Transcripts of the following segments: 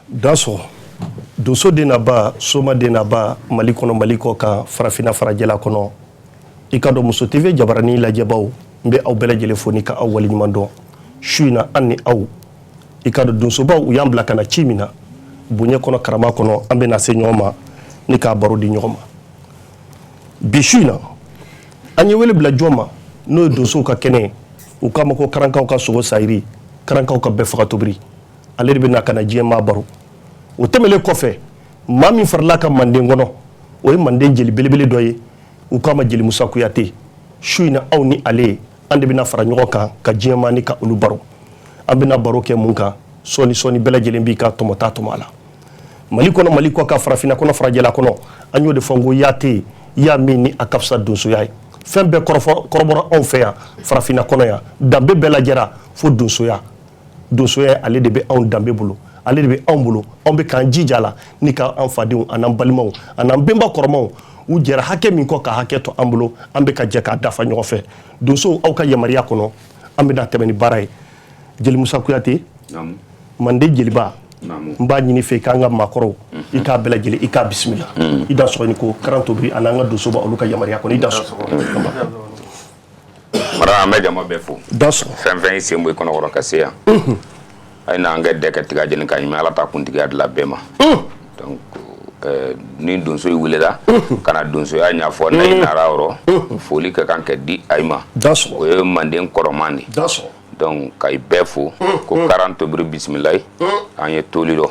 Daso doso denaba soma denaba mali kɔnɔ mali kɔ ka farafina farajɛla kɔnɔ i ka dɔn muso TV jabarani lajɛbaw n bɛ aw bɛɛ lajɛlen fo ni ka aw waleɲuman dɔn su in na an ni aw i ka dɔn donsobaw u y'an bila ka na ci min na bonya kɔnɔ karama kɔnɔ an bɛ na se ɲɔgɔn ma ni k'a baro di ɲɔgɔn ma bi su in na an ye wele bila jɔn ma n'o ye donsow ka kɛnɛ u k'a ma ko karankaw ka sogo sayiri karankaw ka bɛɛ faga tobiri ale de bɛ na ka na diɲɛ maa baro o tɛmɛlen kɔfɛ maa min farala ka manden kɔnɔ o ye manden jeli belebele dɔ ye u k'a ma jeli musa kuyate su in na aw ni ale an de bɛna fara ɲɔgɔn kan ka diɲɛ maa ni ka olu baro an bɛna baro kɛ mun kan sɔɔni bɛɛ lajɛlen b'i ka tɔmɔta tɔmɔ a la mali kɔnɔ mali kɔ ka farafinna kɔnɔ farajɛla kɔnɔ an y'o de fɔ n ko yate y'a min ni a ka fisa donsoya ye fɛn bɛɛ kɔrɔbɔra anw fɛ yan farafinna kɔnɔ yan danbe bɛɛ lajɛra fo donsoya donsoya ale de bɛ anw danbe bolo ale de bɛ anw bolo anw bɛ k'an jija la ni ka an fadenw an'an balimaw an'an benba kɔrɔmaw u jɛra hakɛ min kɔ ka hakɛ to an bolo an bɛ ka jɛ k'a dafa ɲɔgɔn fɛ donsow aw ka yamaruya kɔnɔ an bɛna tɛmɛ ni baara ye jeli musa kuyate manden jeliba n b'a ɲini fɛ i k'an ka maakɔrɔw i k'a bɛɛ lajɛlen i k'a bisimila i da sɔgɔ ni ko karan tobiri an'an ka donsoba olu ka yamaruya kɔnɔ i da sɔgɔ mara an bɛ jama bɛɛ fo da sɔgɔ fɛn fɛn i sen bɔ i kɔnɔkɔrɔ ka se yan a ye n'an kɛ dɛkɛ tigɛ jeni ka ɲimi ala ta kuntigiya dilan bɛɛ ma donc ni donso welela ka na donsoya ɲɛfɔ n'a i nara yɔrɔ foli ka kan kɛ di a ma o ye manden kɔrɔman de donc ka i bɛɛ fo ko karan tobiri bisimilayi an ye toli dɔ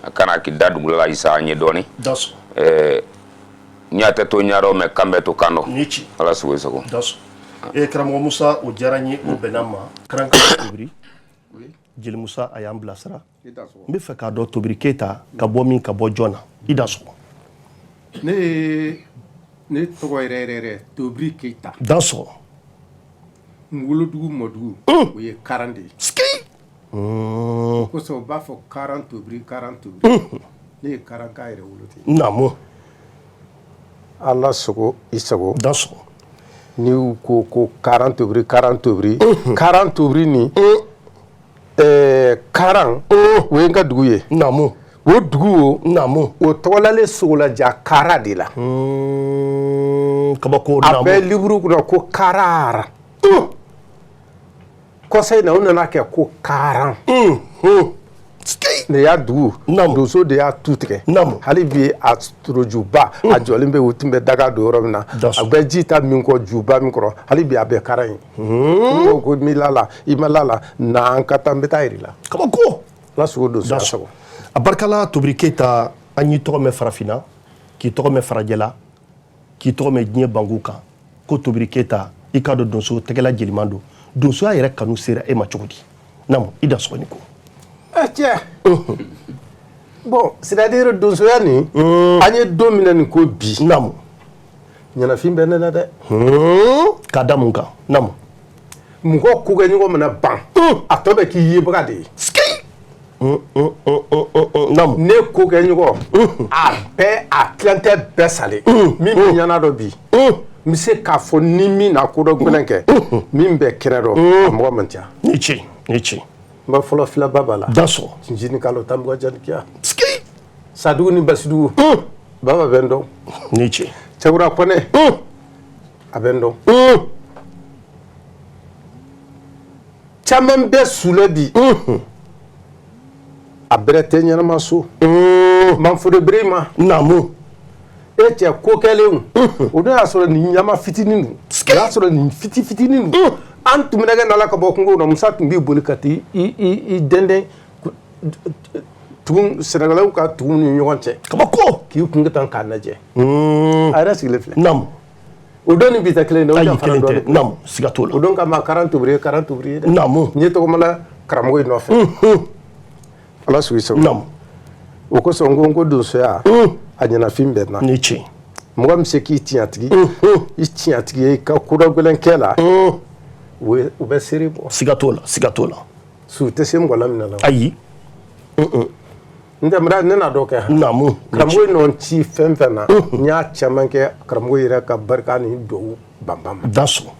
a kana k'i da dugula la isa an ye dɔɔni ɲa tɛ to ɲa dɔ mɛ kan bɛ to kan dɔ ala sago i sago karamɔgɔ musa o diyara n ye o bɛnna ma karan tobiri jeli musa a y'an bilasira n bɛ fɛ k'a dɔn tobiri keyita ka bɔ min ka bɔ jɔn na i da sɔgɔ ne tɔgɔ yɛrɛ tobiri keyita da sɔgɔ n wolodugu mɔdugu o ye karan de ye o kosɔn u b'a fɔ karan tobiri ne ye karan k'a yɛrɛ wolo ten naamu ala sago i sago da sɔgɔ ni u ko karan tobiri karan tobiri ni karan o ye n ka dugu ye naamu o dugu o naamu o tɔgɔlalen sogolaja kara de la kabako a bɛ liburu kɔnɔ ko karara kɔsa in na u nana kɛ ko karan ne y'a dugu donso de y'a tu tigɛ hali bi a torojuba a jɔlen bɛ u tun bɛ daga don yɔrɔ min na a bɛ ji ta min kɔ juba min kɔrɔ hali bi a bɛ karan ye ko mi lala i ma lala na an ka taa n bɛ taa yɛrɛ la kabako ala sogo donso sago a barikala tobiri keyita an y'i tɔgɔ mɛn farafinna k'i tɔgɔ mɛn farajɛla k'i tɔgɔ mɛn diɲɛ banku kan ko tobiri keyita i k'a dɔn donso tɛgɛla jeliman don donsoya yɛrɛ kanu sera e ma cogo di naamu i da sɔgɔ ni ko tiɲɛ bon c'est-à-dire donsoya nin an ye don min na nin ko bi naamu ɲɛnafin bɛ ne la dɛ k'a da mun kan naamu mɔgɔ ko kɛ ɲɔgɔn mana ban a tɔ bɛ k'i yebaga de ye naamu ne ko kɛ ɲɔgɔn a tilancɛ bɛɛ salen min bɛ ɲana dɔ bi n bɛ se k'a fɔ ni min na ko dɔ gɛlɛn kɛ min bɛ kɛnɛ dɔ a mɔgɔ man ca ni ci n bɛ fɔlɔ filaba b'a la da sɔgɔ sinjini kalo tanbɔ janikiya sadugu ni basidugu baba bɛ n dɔn ni ci cɛkura kɔnɛ a bɛ n dɔn caman bɛ sule bi a bɛrɛ tɛ ɲɛnama so manforo bere ma naamu e cɛ ko kɛlenw o don y'a sɔrɔ nin ɲama fitinin don o y'a sɔrɔ nin fitinin don an tun bɛ kɛ nala ka bɔ kungo kɔnɔ musa tun b'i boli ka taa i dɛndɛn sɛnɛgalɛw ka tugun ni ɲɔgɔn cɛ kabako k'i kun ka tan k'a lajɛ a yɛrɛ sigilen filɛ naamu o don ni bi tɛ kelen ye ayi kelen tɛ naamu siga t'o la o don kama karan tobiri ye dɛ naamu n ye tɔgɔmala karamɔgɔ in nɔfɛ ala sigi sago naamu o kosɔn n ko donsoya a ɲɛnafin bɛ na ni ci mɔgɔ min se k'i tiɲɛtigi i tiɲɛtigi ye i ka kodɔ gɛlɛn kɛ la u bɛ seere bɔ siga t'o la su tɛ se mɔgɔ la min na ayi n tɛmɛra ne na dɔ kɛ naamu karamɔgɔ in nɔ ci fɛn fɛn na n y'a caman kɛ karamɔgɔ yɛrɛ ka barika ni duwawu banban ma da sɔgɔ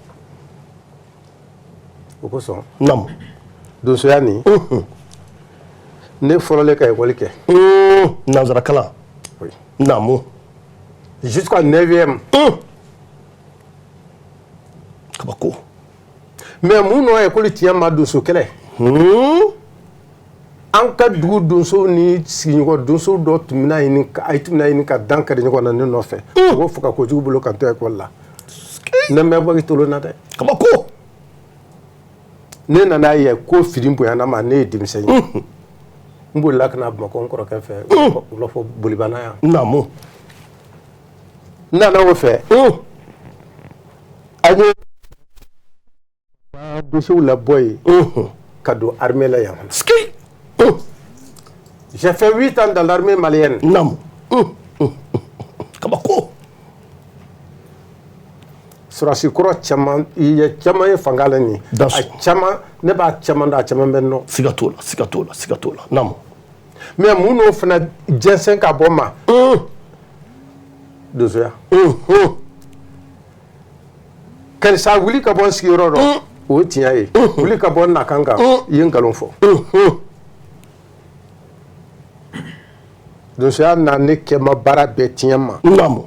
o kosɔn naamu donsoya nin ne fɔlɔlen ka école kɛ nanzarakalan oui naamu jusqu'à 9e kabako mais mun nɔ école tiɲɛ ma donso kɛlɛ an ka dugu donso ni sigiɲɔgɔn donso dɔ tun bɛna ɲini ka dan kari ɲɔgɔn na ne nɔfɛ u b'o faga kojugu bolo ka to école la ne mɛ bɔ tolo na dɛ kabako ne nana ye ko fili bonyana ma ne ye denmisɛn ye n bolila ka na Bamakɔ n kɔrɔkɛ fɛ u l'a fɔ bolibana yan naamu n nana o fɛ an ye donsow labɔ ye ka don armée la yan j'ai fait 8 ans dans l'armée malienne naamu kabako surasi kɔrɔ caman ye fanga la nin a caman ne b'a caman da a caman bɛ nɔ siga t'o la naamu mais mun n'o fana jɛnsɛn ka bɔ ma donsoya karisa wuli ka bɔ n sigiyɔrɔ dɔ o ye tiɲɛ ye wuli ka bɔ n na kan kan i ye nkalon fɔ donsoya na ne kɛ ma baara bɛɛ tiɲɛ ma naamu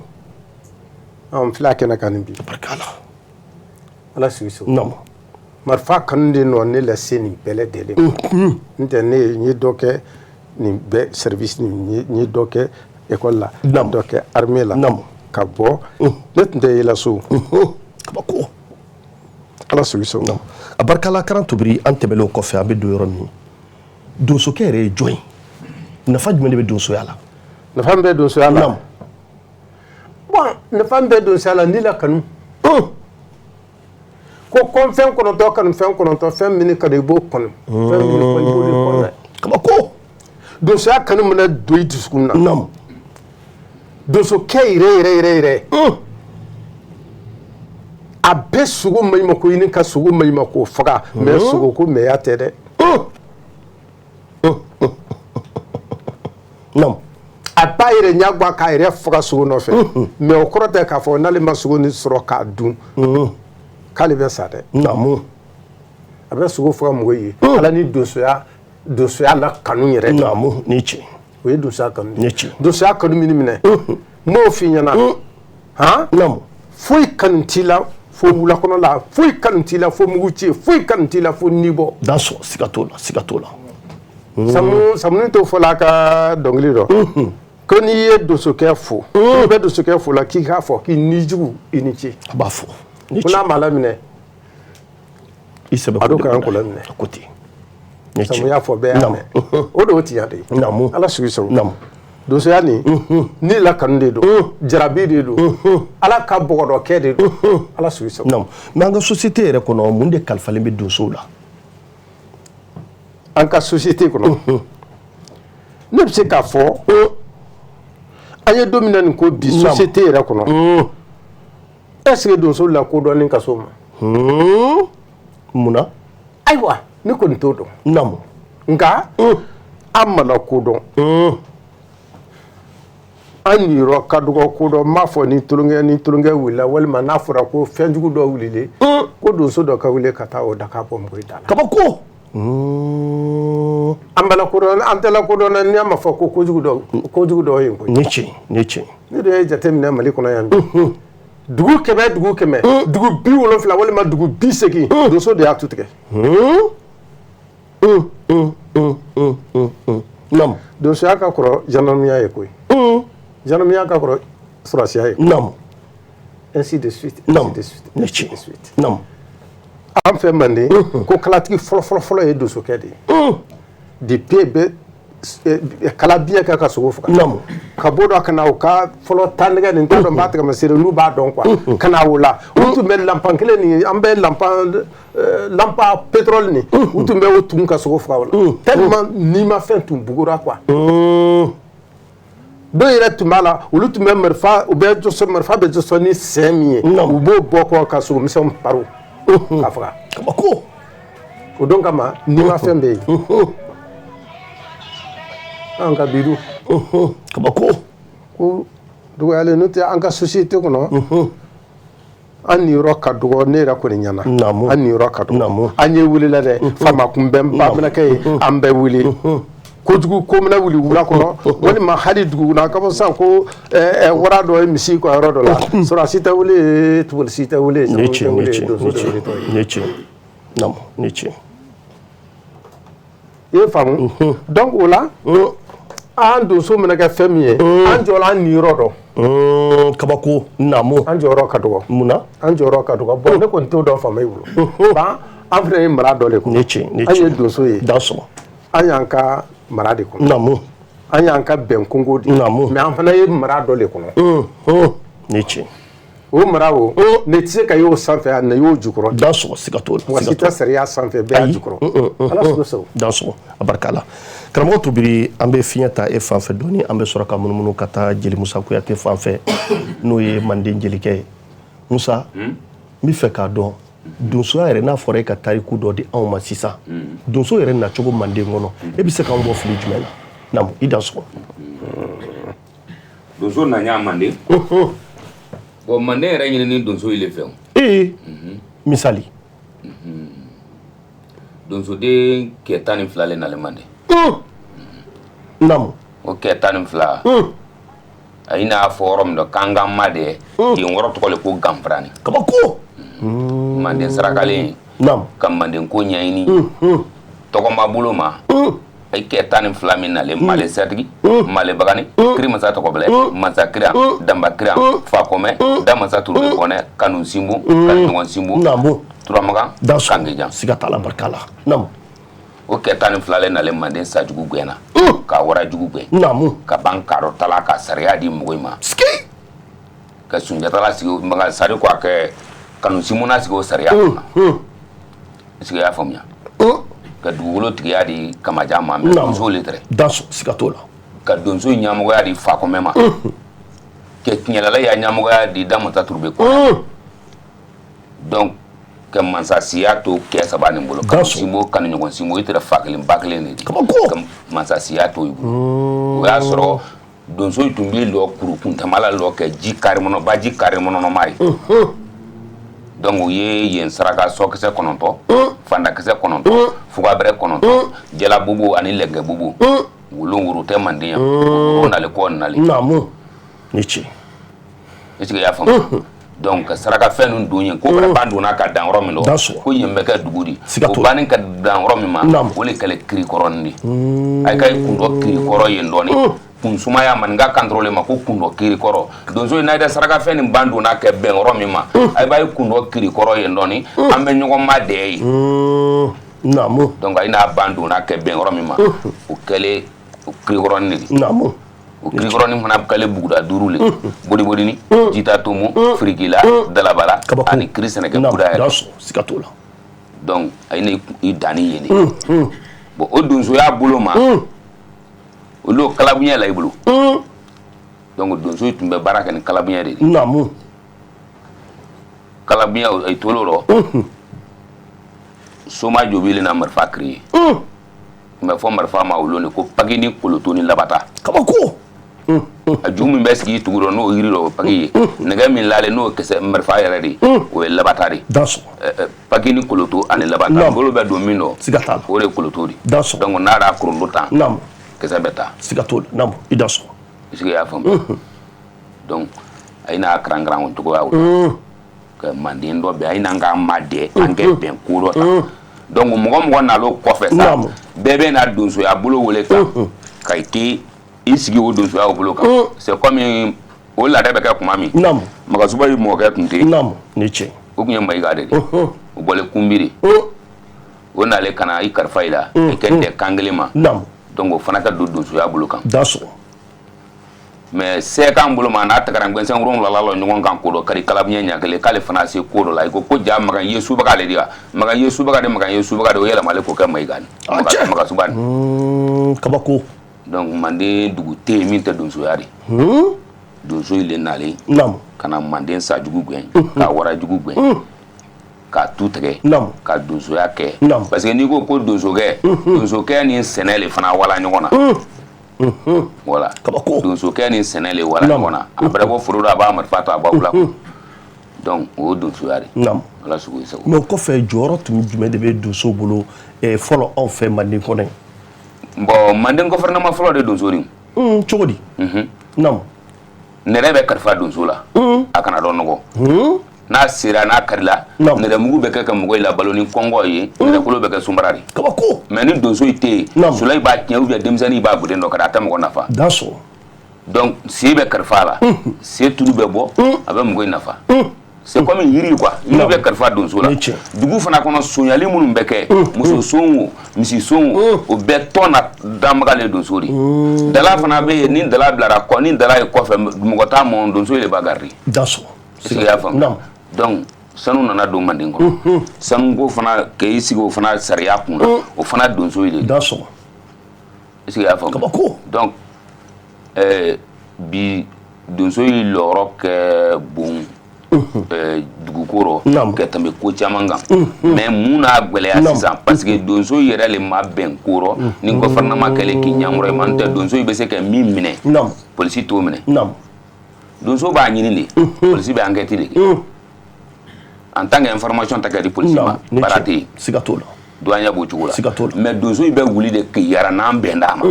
an filɛ a kɛnɛ kan nin bi barikala ala sigi so naamu marifa kanu de nɔ ne lase nin bɛɛ lajɛlen ma n tɛ ne ye dɔ kɛ nin bɛɛ service nin ye dɔ kɛ école la dɔ kɛ armée la ka bɔ ne tun tɛ yɛlɛ so kabako ala sigi so a barikala karan tobiri an tɛmɛlen kɔfɛ an bɛ don yɔrɔ min donsokɛ yɛrɛ ye jɔn ye nafa jumɛn de bɛ donsoya la nafa min bɛ donsoya la bon nafa min bɛ donsoya la ni la kanu ko fɛn kɔnɔntɔn kanu fɛn kɔnɔntɔn fɛn min kanu i b'o kɔnɔ fɛn min kɔnɔ i b'o de kɔnɔ kabako donsoya kanu mana don i dusukun na donsokɛ yɛrɛ a bɛ sogo maɲumako ɲini ka sogo maɲumako faga mais sogo ko mɛya tɛ dɛ a b'a yɛrɛ ɲagwa k'a yɛrɛ faga sogo nɔfɛ mais o kɔrɔ tɛ k'a fɔ n'ale ma sogo ni sɔrɔ k'a dun k'ale bɛ sa dɛ a bɛ sogo faga mɔgɔ ye ala ni donsoya la kanu yɛrɛ ni tiɲɛ o ye donsoya kanu donsoya kanu min minɛ n m'o f'i ɲɛna foyi kanu t'i la fo wulakɔnɔ la foyi kanu t'i la fo muguci foyi kanu t'i la fo nibɔ dansɔn siga t'o la samuni to fɔla a ka dɔnkili dɔ ko n'i ye donsokɛ fo n'i bɛ donsokɛ fo la k'i k'a fɔ k'i nijugu i ni ce a b'a fɔ ko n'a ma laminɛ i sɛbɛ a do ka kan k'o laminɛ ko ten sabu y'a fɔ bɛɛ y'a mɛn o de y'o tiɲɛ de ye ala sigi sɔrɔ donsoya nin ni la kanu de don jarabi de don ala ka bɔgɔdɔkɛ de don ala sigi sɔrɔ mais an ka société yɛrɛ kɔnɔ mun de kalifalen bɛ donsow la an ka société kɔnɔ ne bɛ se k'a fɔ an ye don min na nin ko bi société yɛrɛ kɔnɔ est-ce que donsow la kodɔnni ka so ma munna ayiwa ne kɔni t'o dɔn nka an ma la kodɔn an yɔrɔ ka dɔgɔ kodɔn n b'a fɔ ni tulonkɛ wulila walima n'a fɔra ko fɛnjugu dɔ wulilen ko donso dɔ ka wuli ka taa o da k'a bɔ mɔgɔ da la kabako an bɛ la kodɔn an tɛ la kodɔn n'i y'a ma fɔ ko kojugu dɔ ye koyi ni tiɲɛ ne de ye jateminɛ Mali kɔnɔ yan bi dugu kɛmɛ dugu 70 walima dugu 80 donso de y'a tu tigɛ donsoya ka kɔrɔ gendarmerie ye koyi gendarmerie ka kɔrɔ sɔrɔsiya ye ainsi de suite an fɛ Mande ko kalatigi fɔlɔ ye donsokɛ de ye depuis bɛ kala biɲɛ kɛ ka sogo faga ka bɔ dɔ ka na o ka fɔlɔ tan nɛgɛ nin t'a dɔn n b'a tɛgɛ masiri n'u b'a dɔn quoi ka na o la u tun bɛ lanpan kelen nin an bɛ lanpan pétrole nin u tun bɛ o tugun ka sogo faga o la tellement nimafɛn tun bugura quoi dɔw yɛrɛ tun b'a la olu tun bɛ marifa bɛ jɔsɔn ni sɛ min ye u b'o bɔ kɔ ka sogo misɛnw paro ka faga o don kama nimafɛn bɛ yen an ka bidu kabako ko dɔgɔyalen n'o tɛ an ka société kɔnɔ an ni yɔrɔ ka dɔgɔ ne yɛrɛ kɔni ɲɛna an ni yɔrɔ ka dɔgɔ an ye wulila dɛ fama kunbɛn bamanakɛ ye an bɛɛ wuli kojugu ko mina wuli wula kɔnɔ walima hali dugu na ka fɔ sisan ko wara dɔ ye misi ka yɔrɔ dɔ la sɔrɔsi tɛ wele polisi tɛ wele ne tiɲɛ i ye faamu donc o la an donso mana kɛ fɛn min ye an jɔla an niyɔrɔ dɔn kabako naamu an jɔyɔrɔ ka dɔgɔ munna an jɔyɔrɔ ka dɔgɔ bon ne kɔni t'o dɔn faama i bolo an fana ye mara dɔ de kɔnɔ an ye donso ye an y'an ka mara de kɔnɔ naamu an y'an ka bɛn kongo de naamu mais an fana ye mara dɔ de kɔnɔ ne tiɲɛ o mara o ne tɛ se ka y'o sanfɛ a na y'o jukɔrɔ dan sɔgɔ siga t'o la mɔgɔ si tɛ sariya sanfɛ bɛɛ y'a jukɔrɔ ala sogo sago dan sɔgɔ a barika la karamɔgɔ tubiri an bɛ fiɲɛ ta e fan fɛ dɔɔni an bɛ sɔrɔ ka munumunu ka taa jeli musa kuyate fan fɛ n'o ye manden jelikɛ ye musa n bɛ fɛ k'a dɔn donsoya yɛrɛ n'a fɔra e ka tariku dɔ di anw ma sisan donso yɛrɛ nacogo manden kɔnɔ e bɛ se k'anw bɔ fili jumɛn na naamu i dan sɔgɔ donso nanya manden bon manden yɛrɛ ɲinini donso ile fɛn misali donso den kɛ 12 le nale manden naamu o kɛ 12 a ina fɔ yɔrɔ min dɔ k'an ka ma de yen yɔrɔ tɔgɔ le ko ganfarani kabako manden sarakalen naamu ka manden ko ɲɛɲini tɔgɔma bolo ma ay kɛ 12 min nale male sɛtigi male bagani kiri masa tɔgɔbɛlɛ masa kira damba kira fakɔmɛ da masa turube kɔnɛ kanu simbu kanu ɲɔgɔn simbu naamu turamagan kangejan siga t'a la barika la naamu o kɛ 12 le nale manden sajugu gɛnna ka wara jugu gɛn naamu ka ban karo tala ka sariya di mɔgɔw ma ka sunjatala sigi maga sari ko a kɛ kanu simuna sigi o sariya kɔnɔ est-ce que y'a faamuya ka dugukolo tigiya di kamajan ma mais donso le tɛrɛ danso siga t'o la ka donso ɲamɔgɔya di fakɔmɛ ma ka tiɲɛlala ya ɲamɔgɔya di damata turube kɔnɔ donc ka mansasiya to kɛ saba nin bolo kanu simbo kanu ɲɔgɔn simbo i tɛrɛ fa kelen ba kelen de di ka mansasiya to i bolo o y'a sɔrɔ donso tun bɛ lɔ kuru kuntamala lɔ kɛ ji karimɔnɔ ba ji karimɔnɔma ye donc u ye yen saraka sɔkisɛ 9 fandakisɛ 9 fugabɛrɛ 9 jala bubu ani lɛgɛ bubu wulu tɛ manden yan o nale kɔ nale naamu ni ci est-ce que y'a faamu donc saraka fɛn ninnu don yen ko wɛrɛ ban donna ka dan yɔrɔ min dɔ ko yen bɛ kɛ dugu di o bannen ka dan yɔrɔ min ma o le kɛlɛ kirikɔrɔnin de a ka kun dɔ kirikɔrɔ yen dɔɔni kun sumaya maninka kantorole ma ko kun dɔ kirikɔrɔ donso n'a ye saraka fɛn nin ban donna kɛ bɛn yɔrɔ min ma a b'a ye kun dɔ kirikɔrɔ yen dɔɔni an bɛ ɲɔgɔn ma dɛ ye naamu donc a n'a ban donna kɛ bɛn yɔrɔ min ma o kɛlen kirikɔrɔnin de naamu o kirikɔrɔnin fana kɛlen buguda 5 le bodibodini jita tomu firikila dalabala ani kiri sɛnɛkɛ buguda yɛrɛ siga t'o la donc a ye i danni ye de bon o donsoya bolo ma olu kalabuɲɛ la i bolo donc donso tun bɛ baara kɛ ni kalabuɲɛ de ye naamu kalabuɲɛ ay tolo rɔ soma jobili na marifa créé mais fɔ marifa ma wolo ni ko pagi ni koloto ni labata kabako a ju min bɛ sigi tugu rɔ n'o yiri rɔ o pagi ye nɛgɛ min lale n'o kisɛ marifa yɛrɛ de o ye labata de pagi ni koloto ani labata bolo bɛ don min dɔ siga t'a la o de ye koloto de donc n'a y'a korondo tan naamu kisɛ bɛ taa siga t'o la naamu i da sɔgɔ est-ce que y'a faamu donc a ye n'a karan o cogoya la ka manden dɔ bɛ a ye n'an k'an ma dɛ an kɛ bɛn ko dɔ ta donc mɔgɔ nalo kɔfɛ sa bɛɛ bɛ na donsoya bolo wele kan ka kɛ i sigi o donsoya bolo kan c'est comme o laada bɛ kɛ tuma min Magasuba ye mɔkɛ tun tɛ yen ni tiɲɛ o tun ye Mayiga de ye o bɔlen Kunbiri o nale ka na i kalifa i la i kɛ tɛ kan kelen ma donc o fana ka don donsoya bolo kan mais sɛkan bolo ma n'a tagara ngɛnsɛn wolonwula la ɲɔgɔn kan ko dɔ kari kalabuɲɛ ɲɛ kelen k'ale fana se ko dɔ la i ko ja Magan ye subaga ale de ya Magan ye subaga de o yɛlɛmalen ko kɛ Mayiga ni Magasuba ni kabako donc manden dugu tɛ yen min tɛ donsoya de donso ile nalen ka na manden sajugu gɛn ka warajugu gɛn ka tu tigɛ ka donsoya kɛ parce que n'i ko donsokɛ ni sɛnɛ le fana wala ɲɔgɔn na voilà donsokɛ ni sɛnɛ le wala ɲɔgɔn na a bɛɛ bɔ foro la a b'a marifa to a b'a wula donc o ye donsoya de ala sugu ye sago mais o kɔfɛ jɔyɔrɔ tun jumɛn de bɛ donso bolo fɔlɔ anw fɛ manden kɔnɔ bon manden gouvernement folo de donzori chogodi nam nere be karfa donzo la akana don nogo na sira na karila nere mugu be ka mugo ila baloni kongo yi nere kulo be ka sumbarari kabako mais ni donzo ite sulay ba tiya ou bien demzani ba bude ndo kada tam ko nafa daso donc si be karfa la si tout be bo abe mugo nafa c'est comme yiri quoi yiri be karfa donzo la dugu fana kono sonyali munum be ke muso songo misi songo o be tona damgale donzo ri dala fana be ni dala blara ko ni dala e ko fe mugo ta mon donzo le bagari daso c'est ya fam donc sanu nana do mandin ko sanu go fana ke isigo fana sariya kun o fana donzo ile daso c'est ya fam donc bi donzo ile loro ke bon dugukoro ke tambe ko chamanga mais muna gbele assistant parce que donzo yere le ma ben koro ni gouvernement kele ki nyamro man te donzo be se ke mi mine police to mine donzo ba nyini ni police be enquête ni en tant qu'information ta di police ma barati sigatola douanya bo chugula mais donzo be wuli de ki yara nan benda ma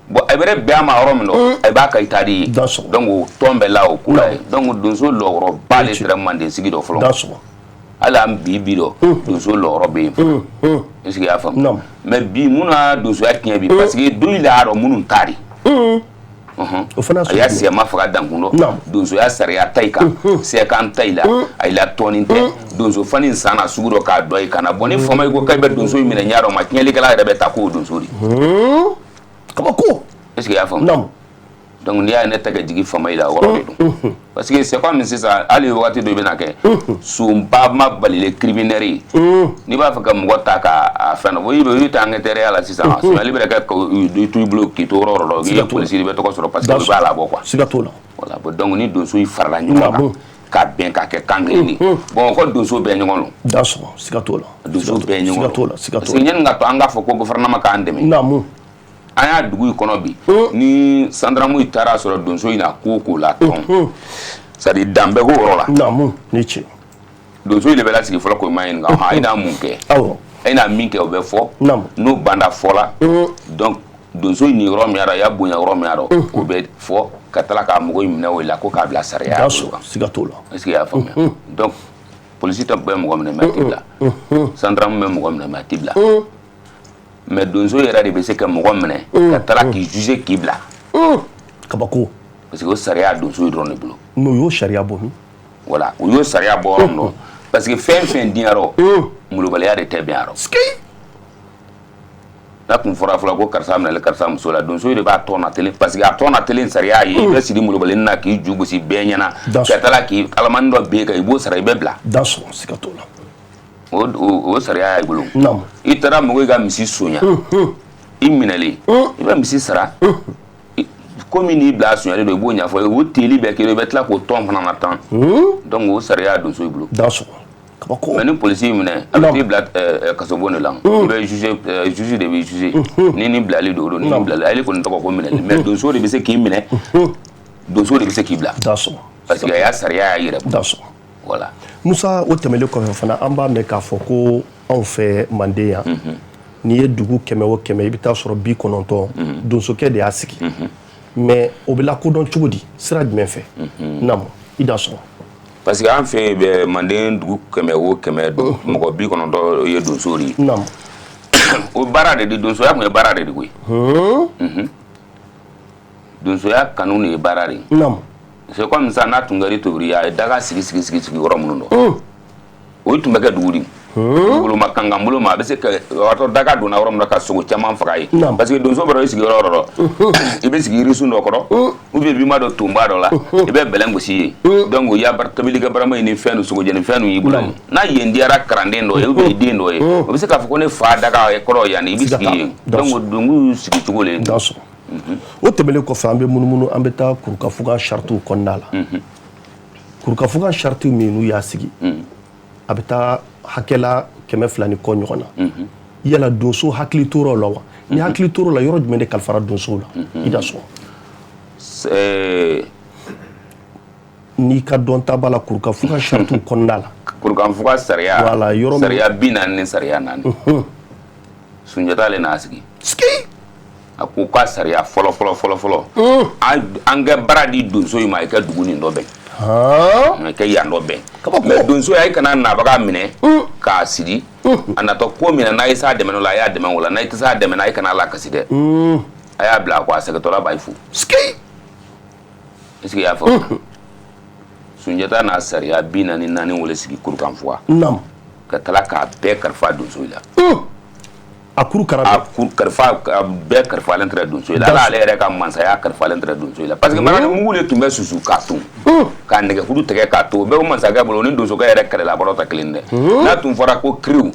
bon ebere be ama rom no e ba ka itadi donc tombe là au kula donc donzo loro bale traitement de sigido folo ala bibi do donzo loro be est-ce que ya fam mais bi muna donzo atien bi parce que do il a ro munun tari o fana ya se ma faga dangundo donzo ya sariya taika se kan taila ay la toninte donzo fani sana suguro ka doy kana boni fama ko kaybe donzo mi na nyaro ma nyeli kala rebe ta ko donzo ri kabako est-ce que ya fam donc ni ya ne taga jigi fama ila woro do parce que c'est comme c'est ça ali wati do bena ke sumba ma balile criminel ni ba faka mo ta ka afana wo yibe yuta ngatere ala sisa so ali bere ka do tu bloqué to roro do gi police be to ko soro parce que ba la bo quoi sigatola voilà donc ni do so yi farala nyuma ka ben ka ke kangeni bon ko do so be nyongolo daso sigatola do so be nyongolo sigatola c'est nyen nga to anga fo ko gouvernement ka andeme namu aya dugu ikono bi ni sandramu itara soro donso ina koko la ton ça dit dambe go rola namu niche donso ile bela sigi fola ko mayin nga ha ina munke awo ina minke obe fo no banda fola donc donso ni rom yara ya bunya rom yara obe fo katala ka mugo imna wala ko ka bla sariya daso sigatola est-ce que ya fami donc police to be mugo mena matibla sandramu me mugo mena matibla mais donzo yera de bese ke mugo mene katala ki juger kibla kabako parce que sariya donzo drone bulo no yo sharia bomi voilà o yo sariya bo no parce que fin diaro mulo bale ya de te biaro ski na kun fora ko karsa mena le karsa muso la donzo de ba tona tele parce que a tona tele sariya yi be sidi mulo bale na ki jugo si benyana katala ki alamando be ka ibo sariya be bla daso sikatola o sariya ay bulum nam itara mo ga misi sonya iminali iba misi sara comme ni bla sonya do bo nya fo o teli be ke be tla ko tom na tan donc o sariya do so bulum daso kabako mais ni policier mine avec bla kaso bonne lang be juger de be juger ni bla li do ni bla ali ko ntoko ko mine mais do so de be se ki mine do so de be se ki bla daso parce que ya sariya yira daso voilà Musa o tɛmɛlen kɔfɛ fana an b'a mɛn k'a fɔ ko anw fɛ Manden yan n'i ye dugu 100 o 100 i bɛ taa sɔrɔ 90 donsokɛ de y'a sigi mais o bɛ lakodɔn cogo di sira jumɛn fɛ namu i da sɔrɔ parce que an fɛ bɛ Manden dugu 100 o 100 mɔgɔ 90 ye donso de ye namu o baara de donsoya kun ye baara de koyi donsoya kanu de ye baara de namu c'est comme ça n'a tungari tobri ya daga sigi yɔrɔ minnu dɔn o tun bɛ kɛ dugu di bolo ma kankan bolo ma a bɛ se ka wato daga donna yɔrɔ min na ka sogo caman faga ye parce que donso bɛ sigi yɔrɔ dɔ i bɛ sigi yirisun dɔ kɔrɔ ou bien bima dɔ tonba dɔ la i bɛ bɛlɛn gosi ye donc o y'a tobili kɛ barama ye ni fɛn sogo jɛni fɛn y'i bolo n'a yen diyara kalanden dɔ ye ou bien den dɔ ye o bɛ se k'a fɔ ko ne fa daga kɔrɔ yan i bɛ sigi yen donc o dongu sigi cogo le o tɛmɛlen kɔfɛ an bɛ munumunu an bɛ taa kurukafuga chartiw kɔnɔna la kurukafuga chartiw min n'u y'a sigi a bɛ taa hakɛla 200 ni kɔ ɲɔgɔn na yala donso hakili tora o la wa ni hakili tora o la yɔrɔ jumɛn de kalifara donsow la i da sɔn n'i ka dɔn ta b'a la kurukafuga chartiw kɔnɔna la kurukafuga sariya sariya 40 ni sariya 4 Sunjata le n'a sigi a ko k'a sariya fɔlɔ an ka bara di donso in ma i ka dugu nin dɔ bɛn i ka yan dɔ bɛn mais donso a kana nabaga minɛ k'a siri a natɔ ko min na n'a ye s'a dɛmɛ la a y'a dɛmɛ o la n'a tɛ s'a dɛmɛ a kana la kasi dɛ a y'a bila a ko a sɛgɛtɔla b'a fo est-ce que i y'a faamu Sunjata n'a sariya 44 wele sigi Kurukanfuga ka tila k'a bɛɛ kalifa donso in la a kuru kalifa bɛɛ kalifalen tɛ donso in la ala ale yɛrɛ ka mansaya kalifalen tɛ donso in la parce que Marakamugu de tun bɛ susu k'a tun k'a nɛgɛkuru tigɛ k'a to o bɛɛ masakɛ bolo ni donsokɛ yɛrɛ kɛlɛla bɔrɔ ta kelen dɛ n'a tun fɔra ko kiriw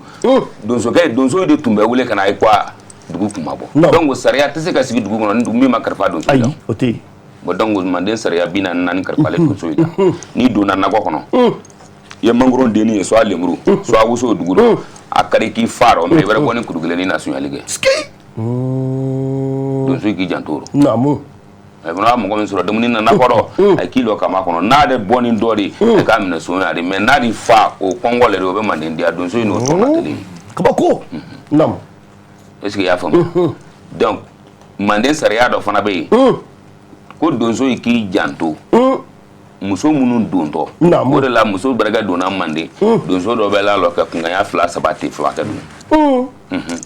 donso de tun bɛ wele ka na ye quoi dugu kun ma bɔ donc sariya tɛ se ka sigi dugu kɔnɔ ni dugu min ma kalifa donso in la o tɛ yen bon donc manden sariya 44 kalifalen donso in la n'i donna nakɔ kɔnɔ i ye mangoro denni ye soit lemuru soit woso dugu la a kari k'i fa rɔ mais i wɛrɛ bɔ ni kuru kelen ni nasonyali kɛ donso k'i janto naamu a fana mɔgɔ min sɔrɔ dumuni nana kɔrɔ a k'i lɔ kama kɔnɔ n'a de bɔ ni dɔ de a k'a minɛ sonya de mais n'a di fa o kɔngɔ le de o bɛ manden diya donso in n'o tɔgɔ teli kabako naamu est-ce que i y'a faamu donc manden sariya dɔ fana bɛ yen ko donso in k'i janto muso minnu dontɔ o de la muso barika donna manden donso dɔ bɛ la lɔ ka kunganya 2 3 tɛ fila kɛ dun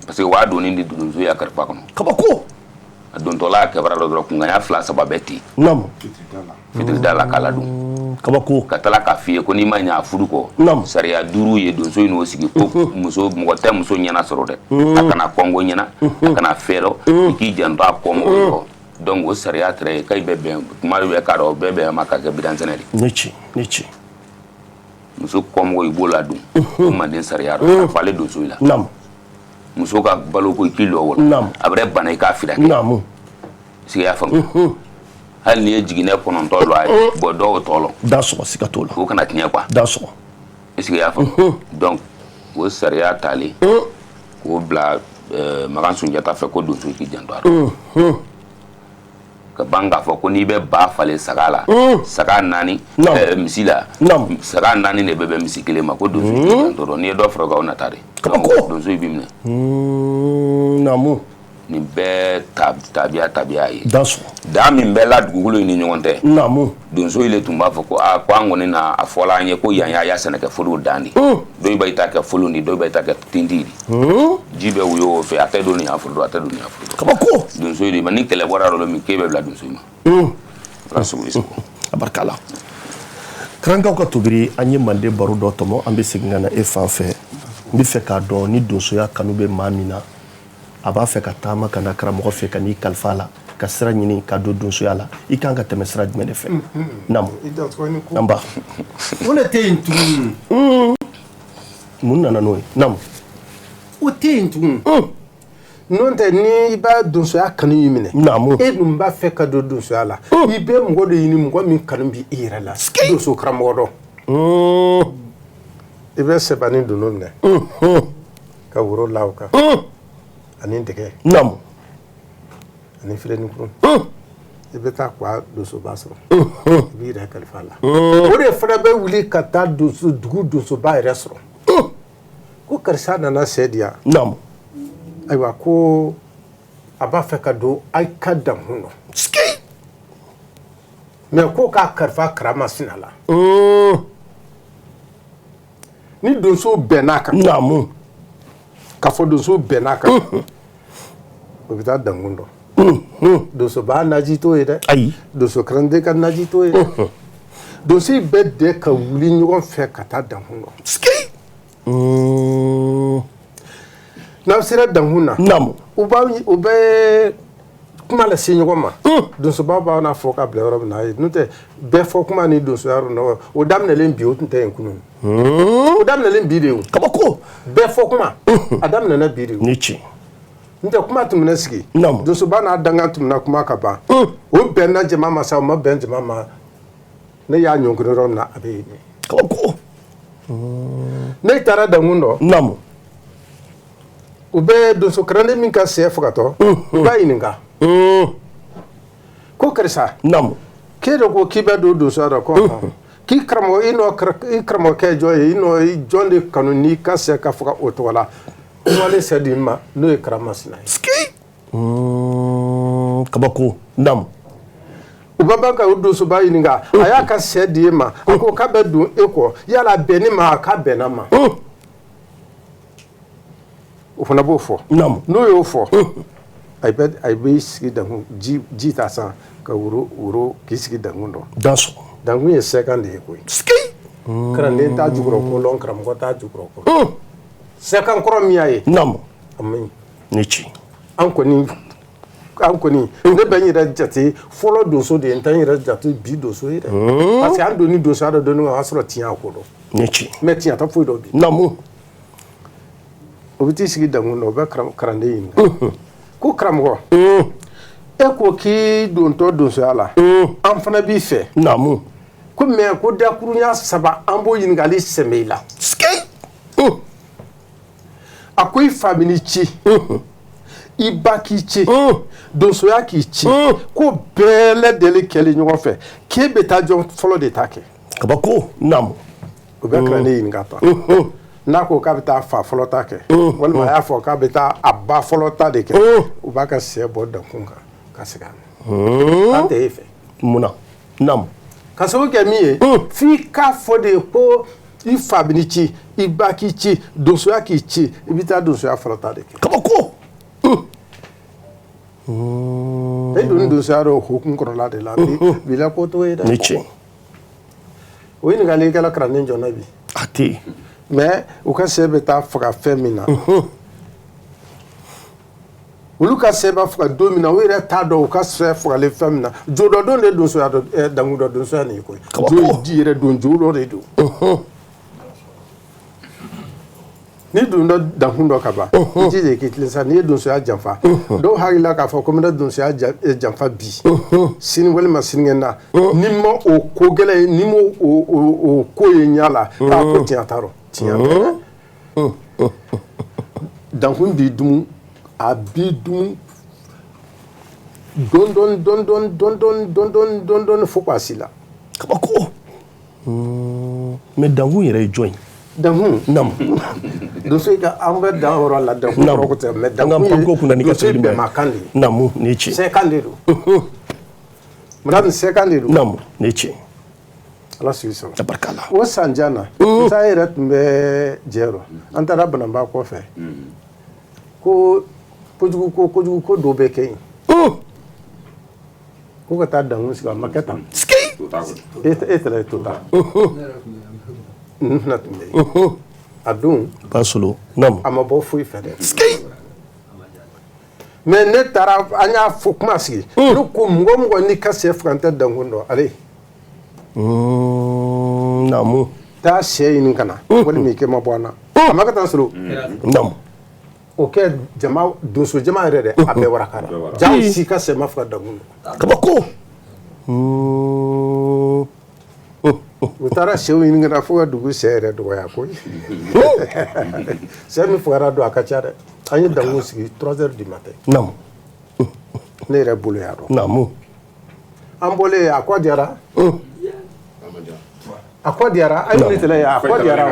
parce que waa donni di donso ya kalifa kɔnɔ kabako a dontɔla a kɛbara dɔ dɔrɔn kunganya 2 3 bɛɛ ten fitiri da la k'a ladon kabako ka tila k'a f'i ye ko n'i ma ɲɛ a furu kɔ sariya 5 ye donso in n'o sigi ko mɔgɔ tɛ muso ɲɛna sɔrɔ dɛ a kana kɔngo ɲɛna a kana fɛrɛ i k'i janto a kɔ mɔgɔ kɔ donc o sariya tɛrɛ k'a bɛ bɛn kuma bɛ k'a dɔn bɛɛ bɛn ma ka kɛ bidansɛnɛ de ne ci muso kɔmɔgɔ i b'o ladon o manden sariya dɔ a falen donso in la muso ka balo ko i k'i lɔ wolo a bɛ bana i k'a fira kɛ est-ce que i y'a faamu hali n'i ye jiginɛ 9 lɔ a ye bɔn dɔw tɔ lɔ da sɔgɔ siga t'o la o kana tiɲɛ quoi da sɔgɔ est-ce que i y'a faamu donc o sariya talen k'o bila Makan Sunjata fɛ ko donso k'i janto a la ka ban k'a fɔ ko n'i bɛ ba falen saga la saga 4 misi la saga 4 de bɛ bɛn misi 1 ma ko donso k'i janto n'i ye dɔ fara o kan o nata de donso i b'i minɛ naamu nin bɛɛ tabiya ye da min bɛɛ la dugukolo in ni ɲɔgɔn tɛ donso ile tun b'a fɔ ko ko an kɔni na a fɔla an ye ko yan y'a sɛnɛkɛ foliw dan de dɔw b'a ta kɛ foliw ni dɔw b'a ta kɛ tinti de ji bɛ woyo o fɛ a tɛ don nin y'a furu a tɛ don nin y'a furu kabako donso ile ni kɛlɛ bɔra yɔrɔ min k'e bɛ bila donso in ma a barika la karankaw ka tobiri an ye manden baro dɔ tɔmɔ an bɛ segin ka na e fan fɛ n bɛ fɛ k'a dɔn ni donsoya kanu bɛ maa min na a b'a fɛ ka taama ka na karamɔgɔ fɛ ka n'i kalifa la ka sira ɲini ka don donsoya la i kan ka tɛmɛ sira jumɛn de fɛ naamu an ba o le tɛ yen tugun mun nana n'o ye naamu o tɛ yen tugun n'o tɛ ni i b'a donsoya kanu y'i minɛ naamu e dun b'a fɛ ka don donsoya la i bɛ mɔgɔ de ɲini mɔgɔ min kanu b'i yɛrɛ la donso karamɔgɔ dɔn i bɛ sɛbɛnni dono minɛ ka woro la o kan ani dɛgɛ naamu ani filenin kurun i bɛ taa kwa donsoba sɔrɔ i b'i yɛrɛ kalifa la o de fana bɛ wuli ka taa dugu donsoba yɛrɛ sɔrɔ ko karisa nana sɛ di yan naamu ayiwa ko a b'a fɛ ka don a ka dankun na mais ko k'a kalifa karamasina la ni donso bɛnn'a kan naamu k'a fɔ donso bɛnn'a kan o bɛ taa dankun dɔn donso b'a naji t'o ye dɛ ayi donso karanden ka naji t'o ye dɛ donso bɛ de ka wuli ɲɔgɔn fɛ ka taa dankun dɔn n'aw sera dankun na naamu u bɛ kuma lase ɲɔgɔn ma donsoba b'a n'a fɔ k'a bila yɔrɔ min na ayi n'o tɛ bɛɛ fɔ kuma ni donsoya yɔrɔ nɔ o daminɛlen bi o tun tɛ yen kunun o daminɛlen bi de o kabako bɛɛ fɔ kuma a daminɛna bi de o ni ci n tɛ kuma tun bɛna sigi naamu donsoba n'a dangan tun bɛna kuma ka ban o bɛnna jama ma sa o ma bɛn jama ma ne y'a ɲɔngiri yɔrɔ min na a bɛ yen kabako ne taara dankun dɔ naamu u bɛ donso karanden min ka sɛ fagatɔ u b'a ɲininka ko karisa naamu k'e de ko k'i bɛ don donsoya dɔ ko k'i karamɔgɔ i karamɔgɔkɛ ye jɔn ye i jɔn de kanu n'i ka sɛ ka faga o tɔgɔ la wale sɛ di ma n'o ye karamasina ye kabako nam u baba ka o donso ba yininga a y'a ka sɛ di ma a ko k'a bɛ don e kɔ yala bɛnni ma k'a bɛnna ma o fana b'o fɔ n'o y'o fɔ a bɛ sigi dankun ji ta san ka woro k'i sigi dankun dɔ dankun ye sɛkan de ye koyi kalanden t'a jukɔrɔ ko lɔn karamɔgɔ t'a jukɔrɔ ko sɛkan kɔrɔ min y'a ye a man ɲi ni ci an kɔni ne bɛ n yɛrɛ jate fɔlɔ donso de ye n tɛ n yɛrɛ jate bi donso ye dɛ parce que an donni donsoya dɔ donni o y'a sɔrɔ tiɲɛ ko dɔn ni ci mais tiɲɛ tɛ foyi dɔ bi o bɛ t'i sigi dankun dɔ o bɛ kalanden ɲininka ko karamɔgɔ e ko k'i dontɔ donsoya la an fana b'i fɛ ko mais ko dakurunya 3 an b'o ɲininkali sɛmɛ i la a ko i fa b'i ci i ba k'i ci donsoya k'i ci ko bɛɛ lajɛlen kɛlen ɲɔgɔn fɛ k'e bɛ taa jɔn fɔlɔ de ta kɛ kabako o bɛ kalanden ɲininka tan n'a ko k'a bɛ taa fa fɔlɔ ta kɛ walima a y'a fɔ k'a bɛ taa a ba fɔlɔ ta de kɛ u b'a ka sɛ bɔ dankun kan ka segin a ma an tɛ e fɛ munna ka sababu kɛ min ye f'i k'a fɔ de ko i fa b'i ci i ba k'i ci donsoya k'i ci i bɛ taa donsoya fɔlɔ ta de kɛ kabako e donni donsoya dɔ hukumu kɔrɔla de la bi la ko t'o ye dɛ ni ci o ɲininkali kɛla kalanden jɔnna bi a tɛ mais u ka sɛ bɛ taa faga fɛn min na olu ka sɛ b'a faga don min na u yɛrɛ t'a dɔn u ka sɛ fagalen fɛn min na jo dɔ don de donsoya dankun dɔ donsoya nin ye koyi jo ye ji yɛrɛ don jo dɔ de don ni dun dɔ dankun dɔ ka ban i jija i k'i tilen sa n'i ye donsoya janfa dɔw hakilila k'a fɔ ko n bɛna donsoya janfa bi sini walima sinikɛnɛ ni ma o ko gɛlɛn ye ni ma o ko ye ɲɛ la k'a ko tiɲɛ t'a rɔ tiɲɛ tɛ dankun b'i dun a b'i dun dɔɔni fo k'a si la kabako mais dankun yɛrɛ ye jɔn ye dankun donso ka an bɛ dan yɔrɔ la dankun yɔrɔ ko tɛ mais dankun ye donso bɛnbakan de ye ni ci sɛkan de don madame sɛkan de don ni ci ala sigi sɔrɔ tabarikala o sanjan na nsa yɛrɛ tun bɛ jɛyɔrɔ an taara bananba kɔfɛ ko kojugu ko dɔ bɛ kɛ yen ko ka taa dankun sigi a ma kɛ tan e tɛra e to ta fana tun bɛ yen a don basolo a ma bɔ foyi fɛ dɛ mais ne taara an y'a fɔ kuma sigi ne ko mɔgɔ o mɔgɔ n'i ka sɛ faga n tɛ dankun dɔn ale taa sɛ ɲini ka na walima i kɛ ma bɔ an na a ma ka taa sɔrɔ o kɛ donso jama yɛrɛ dɛ a bɛɛ warakara jaa si ka sɛ ma faga dankun dɔn kabako u taara sɛw ɲini ka na fo ka dugu sɛ yɛrɛ dɔgɔya koyi sɛ min fagara don a ka ca dɛ an ye dankun sigi 3 heures du matin ne yɛrɛ bolo y'a dɔn an bɔlen a kɔ diyara a kɔ diyara a ye wuli tɛlɛ ye a kɔ diyara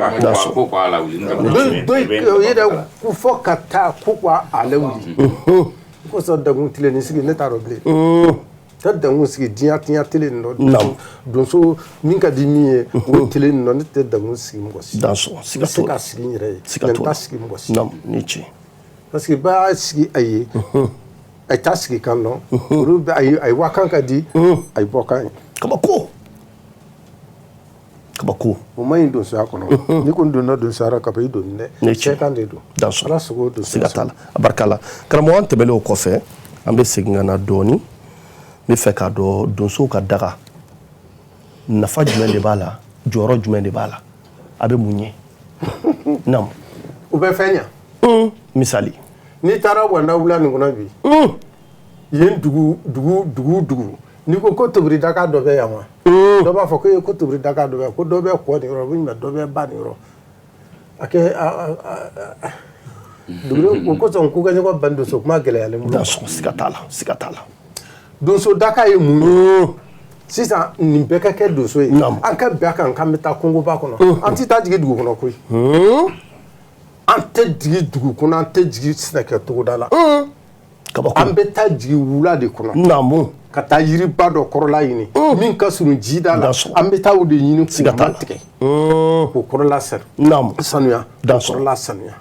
o yɛrɛ ko fɔ ka taa ko ka ale wuli ko sɔn dankun tilen ni sigi ne t'a dɔn bilen tɛ dankun sigi diɲɛ tele nin dɔ donso min ka di min ye o tele nin dɔ ne tɛ dankun sigi mɔgɔ si ne se ka sigi n yɛrɛ ye mais n t'a sigi mɔgɔ si parce que b'a sigi a ye a t'a sigi kan dɔn olu bɛ a ye wakan ka di a ye bɔkan ye kabako o ma ɲi donsoya kɔnɔ n'i ko n donna donsoya la kaban i donni dɛ sɛkan de don ala sogo don siga t'a la a barika la karamɔgɔ an tɛmɛlen o kɔfɛ an bɛ segin ka na dɔɔni n bɛ fɛ k'a dɔn donsow ka daga nafa jumɛn de b'a la jɔyɔrɔ jumɛn de b'a la a bɛ mun ye u bɛ fɛn ɲa misali n'i taara wandawula nin kɔnɔ bi yen dugu n'i ko tobiri daga dɔ bɛ yan wa dɔ b'a fɔ ko ko tobiri daga dɔ bɛ ko dɔ bɛ kɔ nin yɔrɔ walima dɔ bɛ ba nin yɔrɔ a kɛ dugu o kosɔn ko ka ɲɔgɔn ban donso kuma gɛlɛyalen bolo siga t'a la donso daga ye mun ye sisan nin bɛɛ ka kɛ donso ye an ka bɛn a kan k'an bɛ taa kongoba kɔnɔ an tɛ taa jigin dugu kɔnɔ koyi an tɛ jigin dugu kɔnɔ an tɛ jigin sɛnɛkɛ togoda la an bɛ taa jigi wula de kɔnɔ naamu ka taa yiriba dɔ kɔrɔla ɲini min ka surun jida la an bɛ taa o de ɲini k'o tigɛ k'o kɔrɔla sanuya kɔrɔla sanuya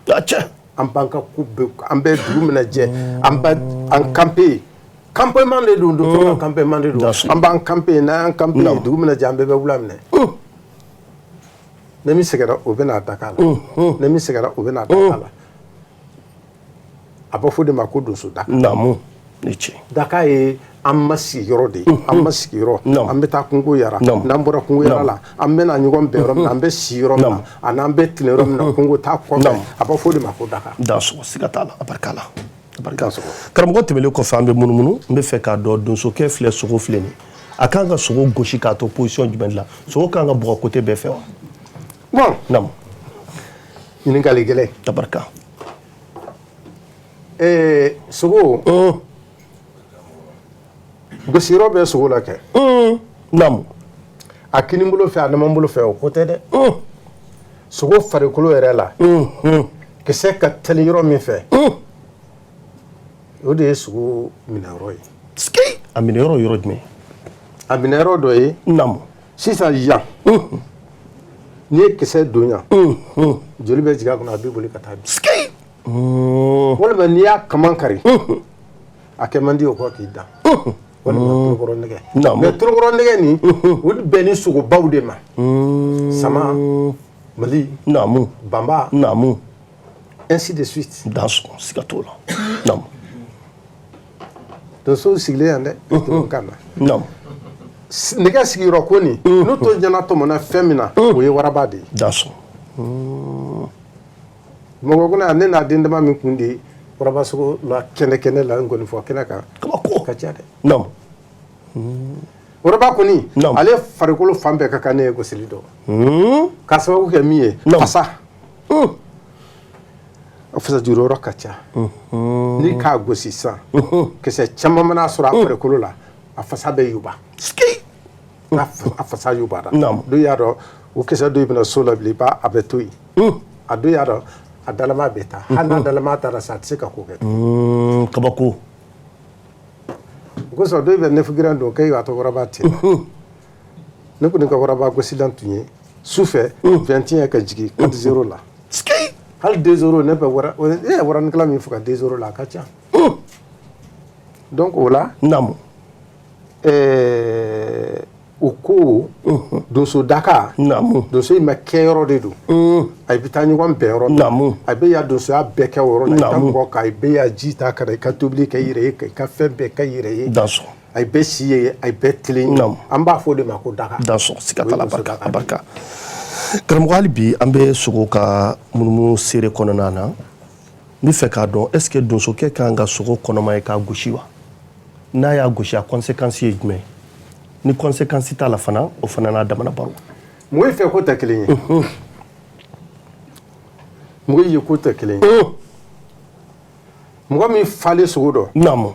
an b'an ka ko bɛɛ an bɛ dugu minɛ jɛ an kampe campement de don don campement de don an b'an kampe n'an kampe dugu minɛ jɛ an bɛɛ bɛ wula minɛ ne min sɛgɛra o bɛ n'a Dakar la ne min sɛgɛra o bɛ n'a Dakar la a bɛ fɔ de ma ko donso Dakar naamu ni ce Dakar ye an ma sigiyɔrɔ de ye an ma sigiyɔrɔ an bɛ taa kungo yara n'an bɔra kungo yara la an bɛ na ɲɔgɔn bɛn yɔrɔ min na an bɛ si yɔrɔ min na a n'an bɛ tilen yɔrɔ min na kungo t'a kɔfɛ a bɛ fɔ de ma ko Dakar Dansoko siga t'a la a barika la karamɔgɔ tɛmɛlen kɔfɛ an bɛ munumunu n bɛ fɛ k'a dɔn donsokɛ filɛ sogo filɛ nin a kan ka sogo gosi k'a to position jumɛn de la sogo kan ka bɔgɔ côté bɛɛ fɛ wa bon naamu ɲininkali gɛlɛn tabarika sogo gosiyɔrɔ bɛ sogo la kɛ naamu a kini bolo fɛ a dama bolo fɛ o ko tɛ dɛ sogo farikolo yɛrɛ la kisɛ ka teli yɔrɔ min fɛ o de ye sogo minɛyɔrɔ ye a minɛyɔrɔ yɔrɔ jumɛn a minɛyɔrɔ dɔ ye naamu sisan yan n'i ye kisɛ don yan joli bɛ jigin a kɔnɔ a b'i boli ka taa bi walima n'i y'a kaman kari a kɛ man di o kɔ k'i da walima torokɔrɔ nɛgɛ mais torokɔrɔ nɛgɛ nin o bɛn ni sogobaw de ma sama mali naamu banba naamu ainsi de suite Dansoko siga t'o la naamu donsow sigilen yan dɛ kan na naamu nɛgɛ sigiyɔrɔ ko nin n'u to ɲɛna tɔmɔna fɛn min na o ye waraba de ye Dansoko mɔgɔ kɔnɔ ne n'a den dama min kun de waraba sogo la kɛnɛ la n kɔni fɔ kɛnɛ kan ka ca dɛ naamu waraba kɔni ale farikolo fan bɛɛ ka kan ne ye gosili dɔ k'a sababu kɛ min ye fasa fasa juruyɔrɔ ka ca n'i k'a gosi sisan kisɛ caman mana sɔrɔ a farikolo la a fasa bɛ yuba a fasa yubara dɔw y'a dɔn o kisɛ dɔw bɛna so la bilen a bɛ to yen a dɔw y'a dɔn a dalama bɛ taa hali n'a dalama taara sa a tɛ se ka ko kɛ kabako o kosɔn dɔw bɛ nɛfugiran don k'e y'a to waraba ten ne kɔni ka waraba gosilan tun ye su fɛ 21 ka jigin 4-0 la hali 2-0 ne bɛ waranikala min fɔ ka 2-0 la a ka ca donc o la naamu o ko donso Dakar donso in ma kɛ yɔrɔ de don a bɛ taa ɲɔgɔn bɛn yɔrɔ la a bɛ ya donsoya bɛɛ kɛ yɔrɔ la i ka mɔgɔ kan a bɛ ya ji ta ka na i ka tobili kɛ i yɛrɛ ye i ka fɛn bɛɛ kɛ i yɛrɛ ye a bɛ si ye a bɛ tilen an b'a fɔ o de ma ko Dakar Dansoko siga t'a la a barika karamɔgɔ hali bi an bɛ sogo ka munumunu seere kɔnɔna na n bɛ fɛ k'a dɔn est ce que donsokɛ kan ka sogo kɔnɔma ye k'a gosi wa n'a y'a gosi a conséquence ye jumɛn ni conséquence t'a la fana o fana n'a damana baro mɔgɔ ye fɛ ko tɛ kelen ye mɔgɔ ye ko tɛ kelen ye mɔgɔ min falen sogo dɔ naamu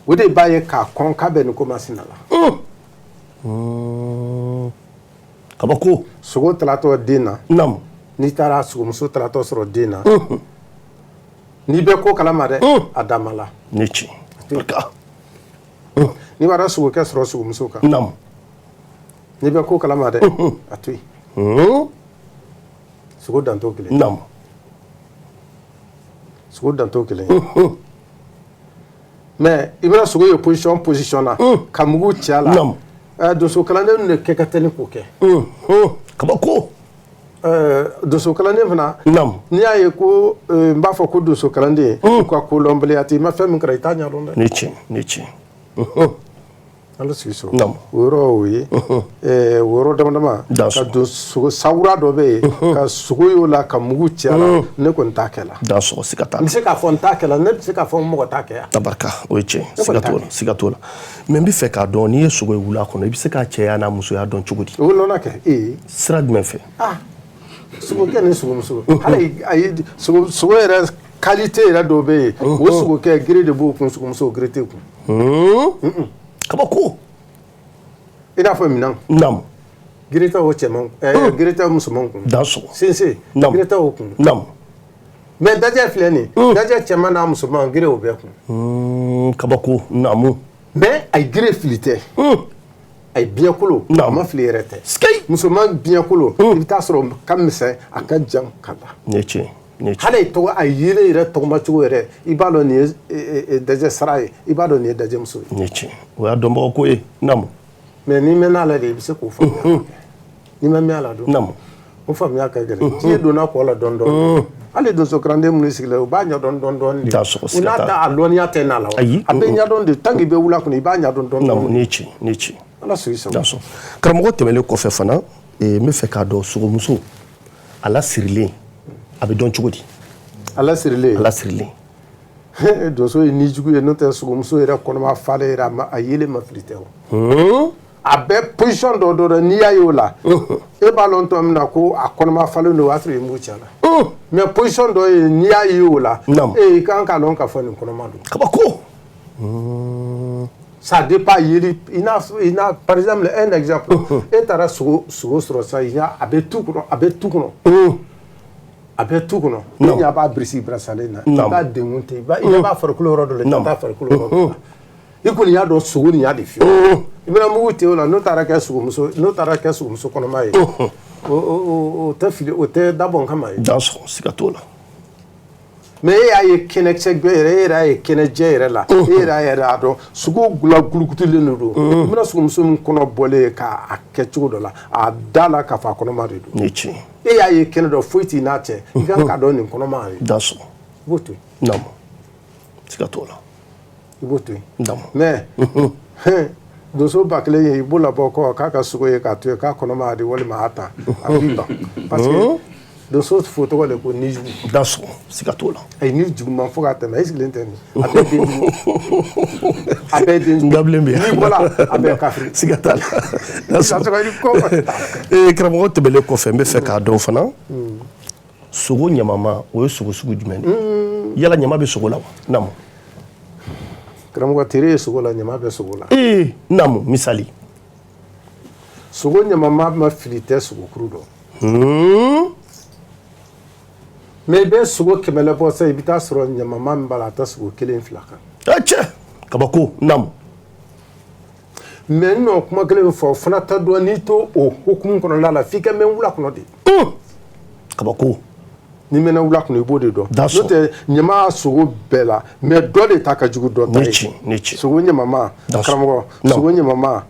o de b'a ye k'a kɔn k'a bɛ nin ko masina la kabako sogo talatɔ den na naamu n'i taara sogomuso talatɔ sɔrɔ den na n'i bɛ ko kalama dɛ a dama la ni ci barika n'i b'a dɔn sogokɛ sɔrɔ sogomuso kan naamu n'i bɛ ko kalama dɛ a to yen sogo dan t'o kelen naamu sogo dan t'o kelen mais i bɛna sogo ye position na ka mugu ci a la donso kalanden de kɛ ka teli k'o kɛ kabako donso kalanden fana naamu n'i y'a ye ko n b'a fɔ ko donso kalanden u ka kolɔnbaliya tɛ i ma fɛn min kɛra i t'a ɲɛdɔn dɛ ni ci an bɛ sigi so o yɔrɔ y'o ye o yɔrɔ dama ka don sogo sawura dɔ bɛ yen ka sogo y'o la ka mugu ci a la ne kɔni t'a kɛ la Dansoko siga t'a la n bɛ se k'a fɔ n t'a kɛ la ne bɛ se k'a fɔ mɔgɔ t'a kɛ yan tabarika o ye tiɲɛ siga t'o la mais n bɛ fɛ k'a dɔn n'i ye sogo ye wula kɔnɔ i bɛ se k'a cɛya n'a musoya dɔn cogo di o nɔnɔ kɛ sira jumɛn fɛ sogokɛ ni sogomuso hali a ye sogo yɛrɛ qualité yɛrɛ dɔw bɛ yen o sogokɛ gere de b'o kun sogomuso gere tɛ kun kabako i n'a fɔ minɛn naamu gere tɛ o cɛman gere tɛ musoman kun Dansoko sinse gere tɛ o kun naamu mais dajɛ filɛ nin dajɛ cɛman n'a musoman gere o bɛɛ kun kabako naamu mais a ye gere fili tɛ a ye biɲɛkolo a ma fili yɛrɛ tɛ musoman biɲɛkolo i bɛ taa sɔrɔ ka misɛn a ka jan ka da ne tiɲɛ hali tɔgɔ a yelen yɛrɛ tɔgɔmacogo yɛrɛ i b'a dɔn nin ye dajɛ sara ye i b'a dɔn nin ye dajɛ muso ye ne tiɲɛ o y'a dɔnbagaw ko ye naamu mais n'i mɛnna a la de i bɛ se k'o faamuya n'i ma mɛn a la dun naamu o faamuya ka gɛlɛn diɲɛ donna kɔ la dɔɔnin dɔɔnin hali donso kalanden minnu sigilen u b'a ɲɛdɔn dɔɔnin de u n'a da a lɔnniya tɛ n'a la wa a bɛ ɲɛdɔn de tant que i bɛ wuli a kɔnɔ i b'a ɲɛdɔn dɔɔnin ne tiɲɛ ne tiɲɛ ala sɔn i sago karamɔgɔ tɛmɛnen kɔfɛ fana n bɛ fɛ k'a dɔn sogomuso a lasirilen a bɛ dɔn cogo di a lasirilen donso ye nijugu ye n'o tɛ sogomuso yɛrɛ kɔnɔma falen yɛrɛ a yelen ma fili tɛ o a bɛ position dɔ dɔ n'i y'a ye o la e b'a lɔn tuma min na ko a kɔnɔma falen don o y'a sɔrɔ i mugu tiɲɛna mais position dɔ ye n'i y'a ye o la i kan k'a lɔn k'a fɔ nin kɔnɔma don kabako ça dépend yeli i n'a par exemple un exemple e taara sogo sɔrɔ sisan a bɛ tu kɔnɔ a bɛ tu kɔnɔ ni ɲa b'a birisi birasalen na i b'a dengun ten i b'a farikolo yɔrɔ dɔ la i t'a farikolo yɔrɔ dɔ la i kɔni y'a dɔn sogo nin y'a de fiyɛ i bɛna mugu ten o la n'o taara kɛ sogomuso kɔnɔma ye o tɛ fili o tɛ dabɔ n kama ye siga t'o la mais e y'a ye kɛnɛcɛ yɛrɛ e yɛrɛ y'a ye kɛnɛjɛ yɛrɛ la e yɛrɛ y'a dɔn sogo gula gulukutulen de don i bɛna sogomuso min kɔnɔ bɔlen k'a kɛ cogo dɔ la a da la k'a fɔ a kɔnɔma de don e y'a ye kɛnɛ dɔ foyi t'i n'a cɛ i kan k'a dɔn nin kɔnɔma ye i b'o to yen siga t'o la i b'o to yen mais donso ba kelen ye i b'o labɔ kɔ k'a ka sogo ye k'a to yen k'a kɔnɔma de walima a ta a b'i ban parce que donso fo tɔgɔ de ko nijugu siga t'o la a ye ni juguman fo k'a tɛmɛ e sigilen tɛ nin a bɛɛ den jugu a bɛɛ den jugu dabilen bɛ n'i bɔra a bɛɛ kafiri siga t'a la karamɔgɔ tɛmɛlen kɔfɛ n bɛ fɛ k'a dɔn fana sogo ɲamama o ye sogo sugu jumɛn de yala ɲama bɛ sogo la wa naamu karamɔgɔ tere ye sogo la ɲama bɛ sogo la naamu misali sogo ɲamama ma fili tɛ sogo kuru dɔn mais i bɛ sogo 100 bɔ sisan i bɛ taa sɔrɔ ɲamama min b'a la a tɛ sogo 1 2 kan cɛ kabako naamu mais n nɔ kuma kelen fɔ o fana tɛ dɔn n'i to o hukumu kɔnɔna la f'i ka mɛn wula kɔnɔ de kabako n'i mɛnna wula kɔnɔ i b'o de dɔn n'o tɛ ɲama sogo bɛɛ la mais dɔ de ta ka jugu dɔ ta ye sogo ɲamama karamɔgɔ sogo ɲamama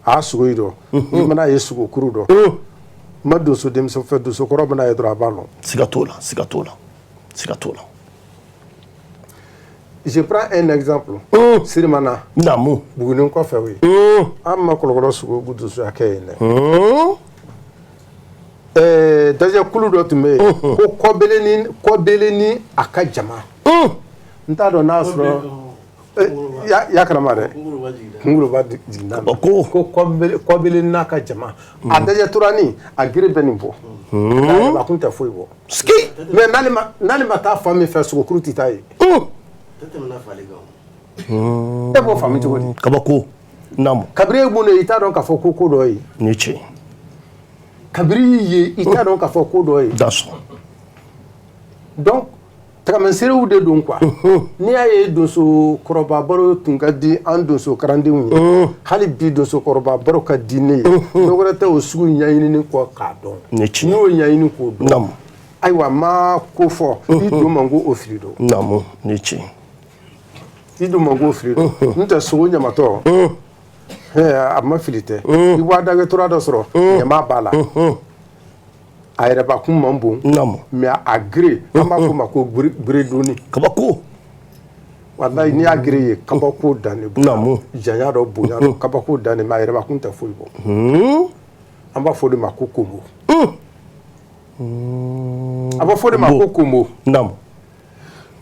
a y'a sogo yi dɔn i mana ye sogo kuru dɔn ma donso denmisɛn fɛ donso kɔrɔ bɛna ye dɔrɔn a b'a lɔn siga t'o la je prends un exemple sirimana naamu buguni kɔfɛ o ye an ma kɔlɔkɔlɔ sogo donsoya kɛ yen dɛ dajɛ kulu dɔ tun bɛ yen ko kɔbele ni a ka jama n t'a dɔn n'a sɔrɔ ya karama dɛ kunguruba jiginna ko kɔbele n'a ka jama a dajɛ turanin a gere bɛ nin bɔ a kun tɛ foyi bɔ mais n'ale ma taa fan min fɛ sogokuru tɛ taa ye e b'o faamu cogo di kabako naamu kabiri e mun ye i t'a dɔn k'a fɔ ko dɔ ye ni tiɲɛ kabiri y'i ye i t'a dɔn k'a fɔ ko dɔ ye donc tagamaserew de don quoi n'i y'a ye donso kɔrɔba baro tun ka di an donso karandenw ye hali bi donso kɔrɔba baro ka di ne ye dɔ wɛrɛ tɛ o sugu ɲɛɲinini kɔ k'a dɔn n'i y'o ɲɛɲini k'o dɔn ayiwa ma ko fɔ i don man ko o fili dɔn naamu ni tiɲɛ i don man ko fili dɔn n'o tɛ sogo ɲamatɔ a ma fili tɛ i b'a dagɛ tora dɔ sɔrɔ ɲama b'a la a yɛrɛbakun man bon mais a gere an b'a fɔ o ma ko beredonni kabako walayi n'i y'a gere ye kabako dan de b'o janya dɔ bonya dɔ kabako dan de mais a yɛrɛbakun tɛ foyi bɔ an b'a fɔ o de ma ko konbo a b'a fɔ o de ma ko konbo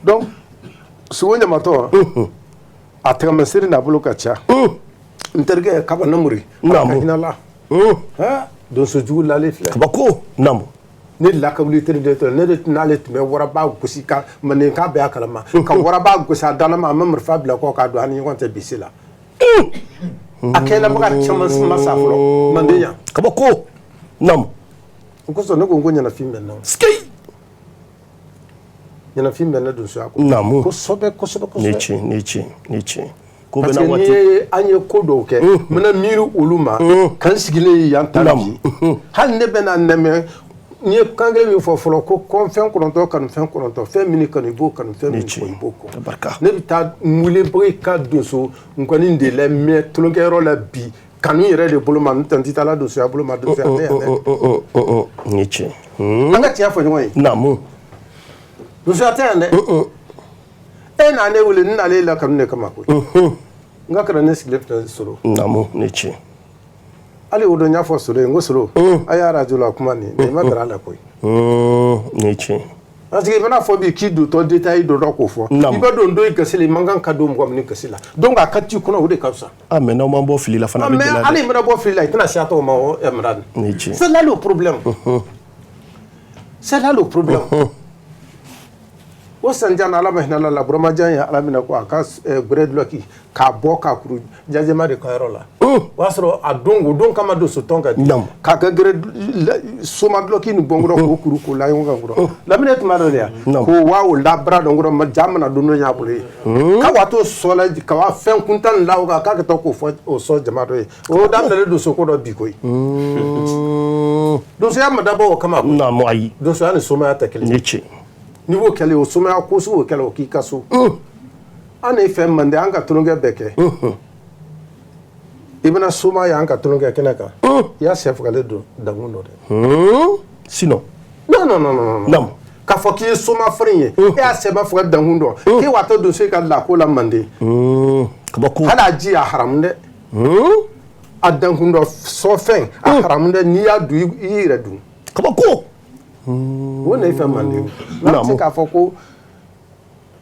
donc sogo ɲamatɔ a tagamasere n'a bolo ka ca n terikɛ kaba namori a ka hinɛ la donso jugu lalen filɛ kabako naamu ne lakabili teri de tɛ ne de n'ale tun bɛ waraba gosi ka mandenka bɛɛ a kalama ka waraba gosi a dala ma a ma marifa bila kɔ k'a don an ni ɲɔgɔn cɛ bisi la a kɛnɛbaga caman ma sa fɔlɔ manden yan kabako naamu o kosɔn ne ko n ko ɲɛnafin bɛ n na ɲɛnafin bɛ ne donsoya ko naamu kosɛbɛ ni tiɲɛ ko parce bɛna que waati an ye ko dɔw kɛ n bɛna miiri olu ma kan sigilen ye yan ta bi hali ne bɛna nɛmɛ n ye kan kelen min fɔ fɔlɔ ko fɛn kɔnɔntɔn kanu fɛn kɔnɔntɔn fɛn min kanu i b'o kanu fɛn min kɔ i b'o kɔ ne bɛ taa n wele i ka donso n kɔni de la mɛ tulonkɛyɔrɔ la bi kanu yɛrɛ de bolo ma n tɛ n tɛ taa la donsoya bolo ma donsoya tɛ yan dɛ ni tiɲɛ an ka tiɲɛ fɔ ɲɔgɔn ye naamu donsoya tɛ yan dɛ e n'a ne wele n n'ale la kanu de kama koyi n ka kana ne sigilen filɛ Solo naamu ni tiɲɛ hali o don n y'a fɔ Solo ye n ko Solo a y'a radio la kuma nin mais i ma gɛrɛ a la koyi ni tiɲɛ parce que i bɛna fɔ bi k'i dontɔ détail dɔ dɔ k'o fɔ i bɛ don dɔ i gasi la i man kan ka don mɔgɔ min gasi la donc a ka t'i kɔnɔ o de ka fisa mais n'aw m'an bɔ fili la fana a bɛ gɛlɛya mais hali i mana bɔ fili la i tɛna se a tɔgɔ ma o Emrane ni tiɲɛ c'est là le problème c'est là le problème o sanjan ala ma hinɛ la buramajan ye ala minɛ ko a ka gɛrɛdulɔki k'a bɔ k'a kuru jajɛma de ka yɔrɔ la o y'a sɔrɔ a don o don kama don sotɔn ka di k'a ka somadulɔki ni bɔnkɔrɔ k'o kuru k'o la ɲɔgɔn kan kɔrɔ lamine tun b'a dɔn de yan ko wa o labara dɔn kɔrɔ ja mana don dɔ y'a bolo ye k'a wa to sɔla ka wa fɛn kuntan la o kan k'a ka taa k'o fɔ o sɔ jama dɔ ye o daminɛlen don soko dɔ bi koyi donsoya ma dabɔ o kama koyi donsoya ni somaya tɛ kelen ye ni b'o kɛlɛ o sumaya ko sugu o kɛlɛ o k'i ka so an ye fɛn mande an ka tulonkɛ bɛɛ kɛ i bɛna suma ye an ka tulonkɛ kɛnɛ kan i y'a sɛ fagalen don dankun dɔ dɛ sinon non k'a fɔ k'i ye suma farin ye e y'a sɛbɛn faga dankun dɔ k'e wa to donso ka lako la mande hali a ji a haramu dɛ a dankun dɔ sɔfɛn a haramu dɛ n'i y'a dun i y'i yɛrɛ dun kabako o ne fɛn mande n'an tɛ se k'a fɔ ko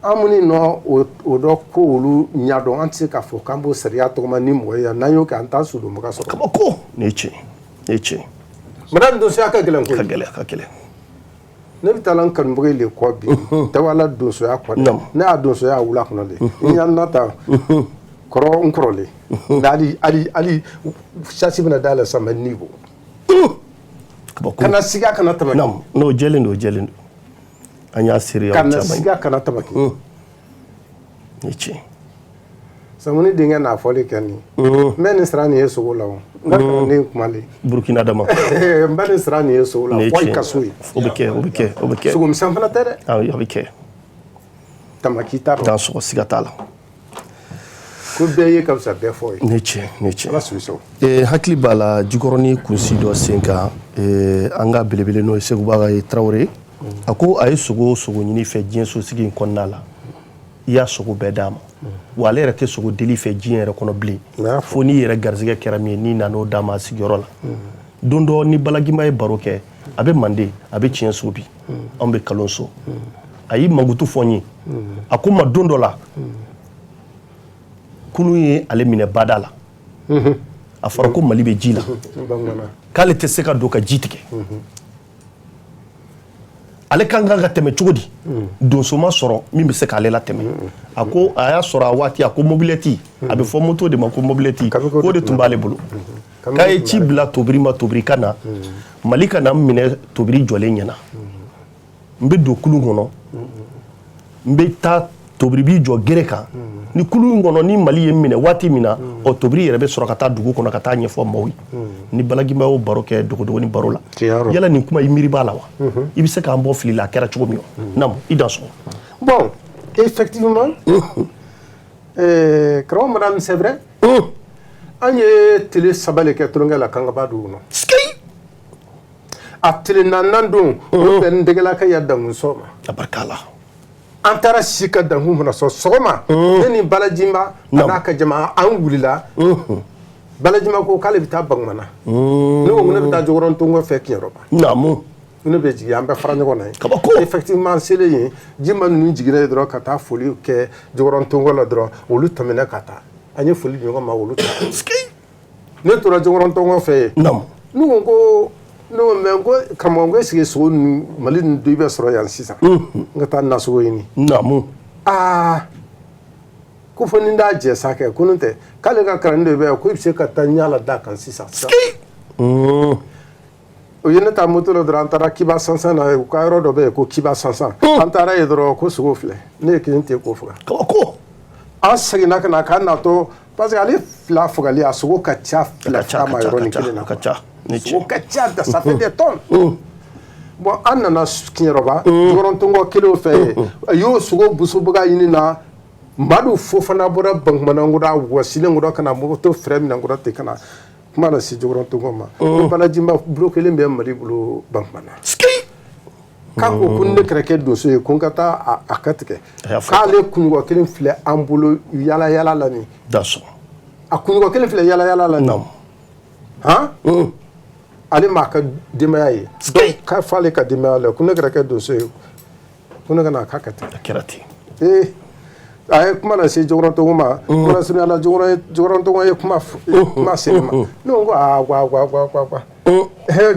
an minnu nɔ o dɔ ko olu ɲɛdɔn an tɛ se k'a fɔ k'an b'o sariya tɔgɔma ni mɔgɔ ye yan n'an y'o kɛ an t'a sudonbaga sɔrɔ kabako ni tiɲɛ madame donsoya ka gɛlɛn koyi ka gɛlɛn ne bɛ taa n kanubaga le kɔ bi dawala donsoya kɔ dɛ ne y'a donsoya wula kɔnɔ de n y'a nata kɔrɔ n kɔrɔlen mais hali chasi bɛna dayɛlɛ sisan mɛ niveau kana siga kana tamaki n'o jɛlen don an y'a siri kana siga kana tamaki ni tiɲɛ samuni denkɛ n'a fɔli kɛ nin n bɛ nin sira nin ye sogo la o n ka kalanden kumalen Burkina dama n bɛ nin sira nin ye sogo la fɔ i ka so ye o bɛ kɛ sogomisɛn fana tɛ dɛ a bɛ kɛ tamaki t'a t'an sɔgɔ siga t'a la ko bɛɛ ye ka fisa bɛɛ fɔ ye ni tiɲɛ ala sɔsɔ hakili b'a la jikɔrɔni kunsi dɔ sen kan an ka belebele n'o ye Seguba ye Tarawele a ko a ye sogo ɲini fɛ diɲɛ sosigi in kɔnɔna la i y'a sogo bɛɛ d'a ma wa ale yɛrɛ tɛ sogo deli fɛ diɲɛ yɛrɛ kɔnɔ bilen fo n'i yɛrɛ garizɛgɛ kɛra min ye n'i nan'o d'a ma a sigiyɔrɔ la don dɔ ni Balagima ye baro kɛ a bɛ Mande a bɛ tiɲɛ so bi anw bɛ Kalonso a y'i mankutu fɔ n ye a ko n ma don dɔ la kunun ye ale minɛ bada la a fɔra ko Mali bɛ ji la k'ale tɛ se ka don ka ji tigɛ ale kan ka tɛmɛ cogo di donso ma sɔrɔ min bɛ se k'ale la tɛmɛ a ko a y'a sɔrɔ a waati a ko mobilɛti a bɛ fɔ moto de ma ko mobilɛti k'o de tun b'ale bolo k'a ye ci bila tobiri ma tobiri ka na Mali ka na minɛ tobiri jɔlen ɲɛna n bɛ don kulun kɔnɔ n bɛ taa tobiri b'i jɔ gere kan ni kulun kɔnɔ ni Mali ye minɛ waati min na o tobiri yɛrɛ bɛ sɔrɔ ka taa dugu kɔnɔ ka taa ɲɛfɔ maaw ye ni Balagima y'o baro kɛ dogodogoni baro la yala nin kuma i miiri b'a la wa i bɛ se k'an bɔ fili la a kɛra cogo min na i da sɔgɔ bon effectivement karamɔgɔ madame c'est vrai an ye tile 3 de kɛ tulonkɛ la Kangaba dugu kɔnɔ a tile 4nan don o bɛ n dɛgɛla ka ya dankun sɔn ma a barika la an taara si ka dankun fana sɔn sɔgɔma ne ni Balajima a n'a ka jama an wulila Balajima ko k'ale bɛ taa Bagumana ne ko ne bɛ taa Jokɔrɔntongo fɛ Kiyɔrɔba ne bɛ jigin an bɛ fara ɲɔgɔn na ye effectivement selen yen jima ninnu jiginna yen dɔrɔn ka taa foli kɛ Jokɔrɔntongo la dɔrɔn olu tɛmɛna ka taa an ye foli di ɲɔgɔn ma olu taara ne tora Jokɔrɔntongo fɛ yen ne ko mais ko karamɔgɔ ko est-ce que sogo ninnu Mali ninnu dɔ i bɛ sɔrɔ yan sisan n ka taa nasogo ɲini ko fɔ ni n t'a jɛ sa kɛ ko n'o tɛ k'ale ka kalanden dɔ bɛ yan ko i bɛ se ka taa ɲala d'a kan sisan o o ye ne ta moto la dɔrɔn an taara Kiba Sansan na u ka yɔrɔ dɔ bɛ yen ko Kiba Sansan an taara yen dɔrɔn ko sogo filɛ ne ye kelen ten k'o faga kabako an seginna ka na k'an natɔ parce que ale fila fagali a sogo ka ca fila ma yɔrɔnin kelen na sogo ka ca da ça fait des tonnes bon an nana Kiɲɛrɔba Jɔgɔrɔntɔngɔ kelen fɛ a y'o sogo busobaga ɲini na Madu Fofana bɔra Bankmanangura wasilen kɔrɔ ka na moto frère min kɔrɔ ten ka na kuma na se Jɔgɔrɔntɔngɔ ma ko Balajiba bulo kelen bɛ Mali bolo Bankmana k'a ko ko ne kɛrɛkɛ donso ye ko n ka taa a ka tigɛ k'ale kunɲɔgɔn kelen filɛ an bolo yala yala la nin a kunɲɔgɔn kelen filɛ yala yala la nin han ale m'a ka denbaya ye donc k'a f'ale ka denbaya la ko ne kɛrɛkɛ donso ye ko ne ka na a k'a ka tigɛ a kɛra ten a ye kuma na se Jɔgɔrɔntɔngɔ ma kuma surunya la Jɔgɔrɔntɔngɔ ye kuma se ne ma ne ko wa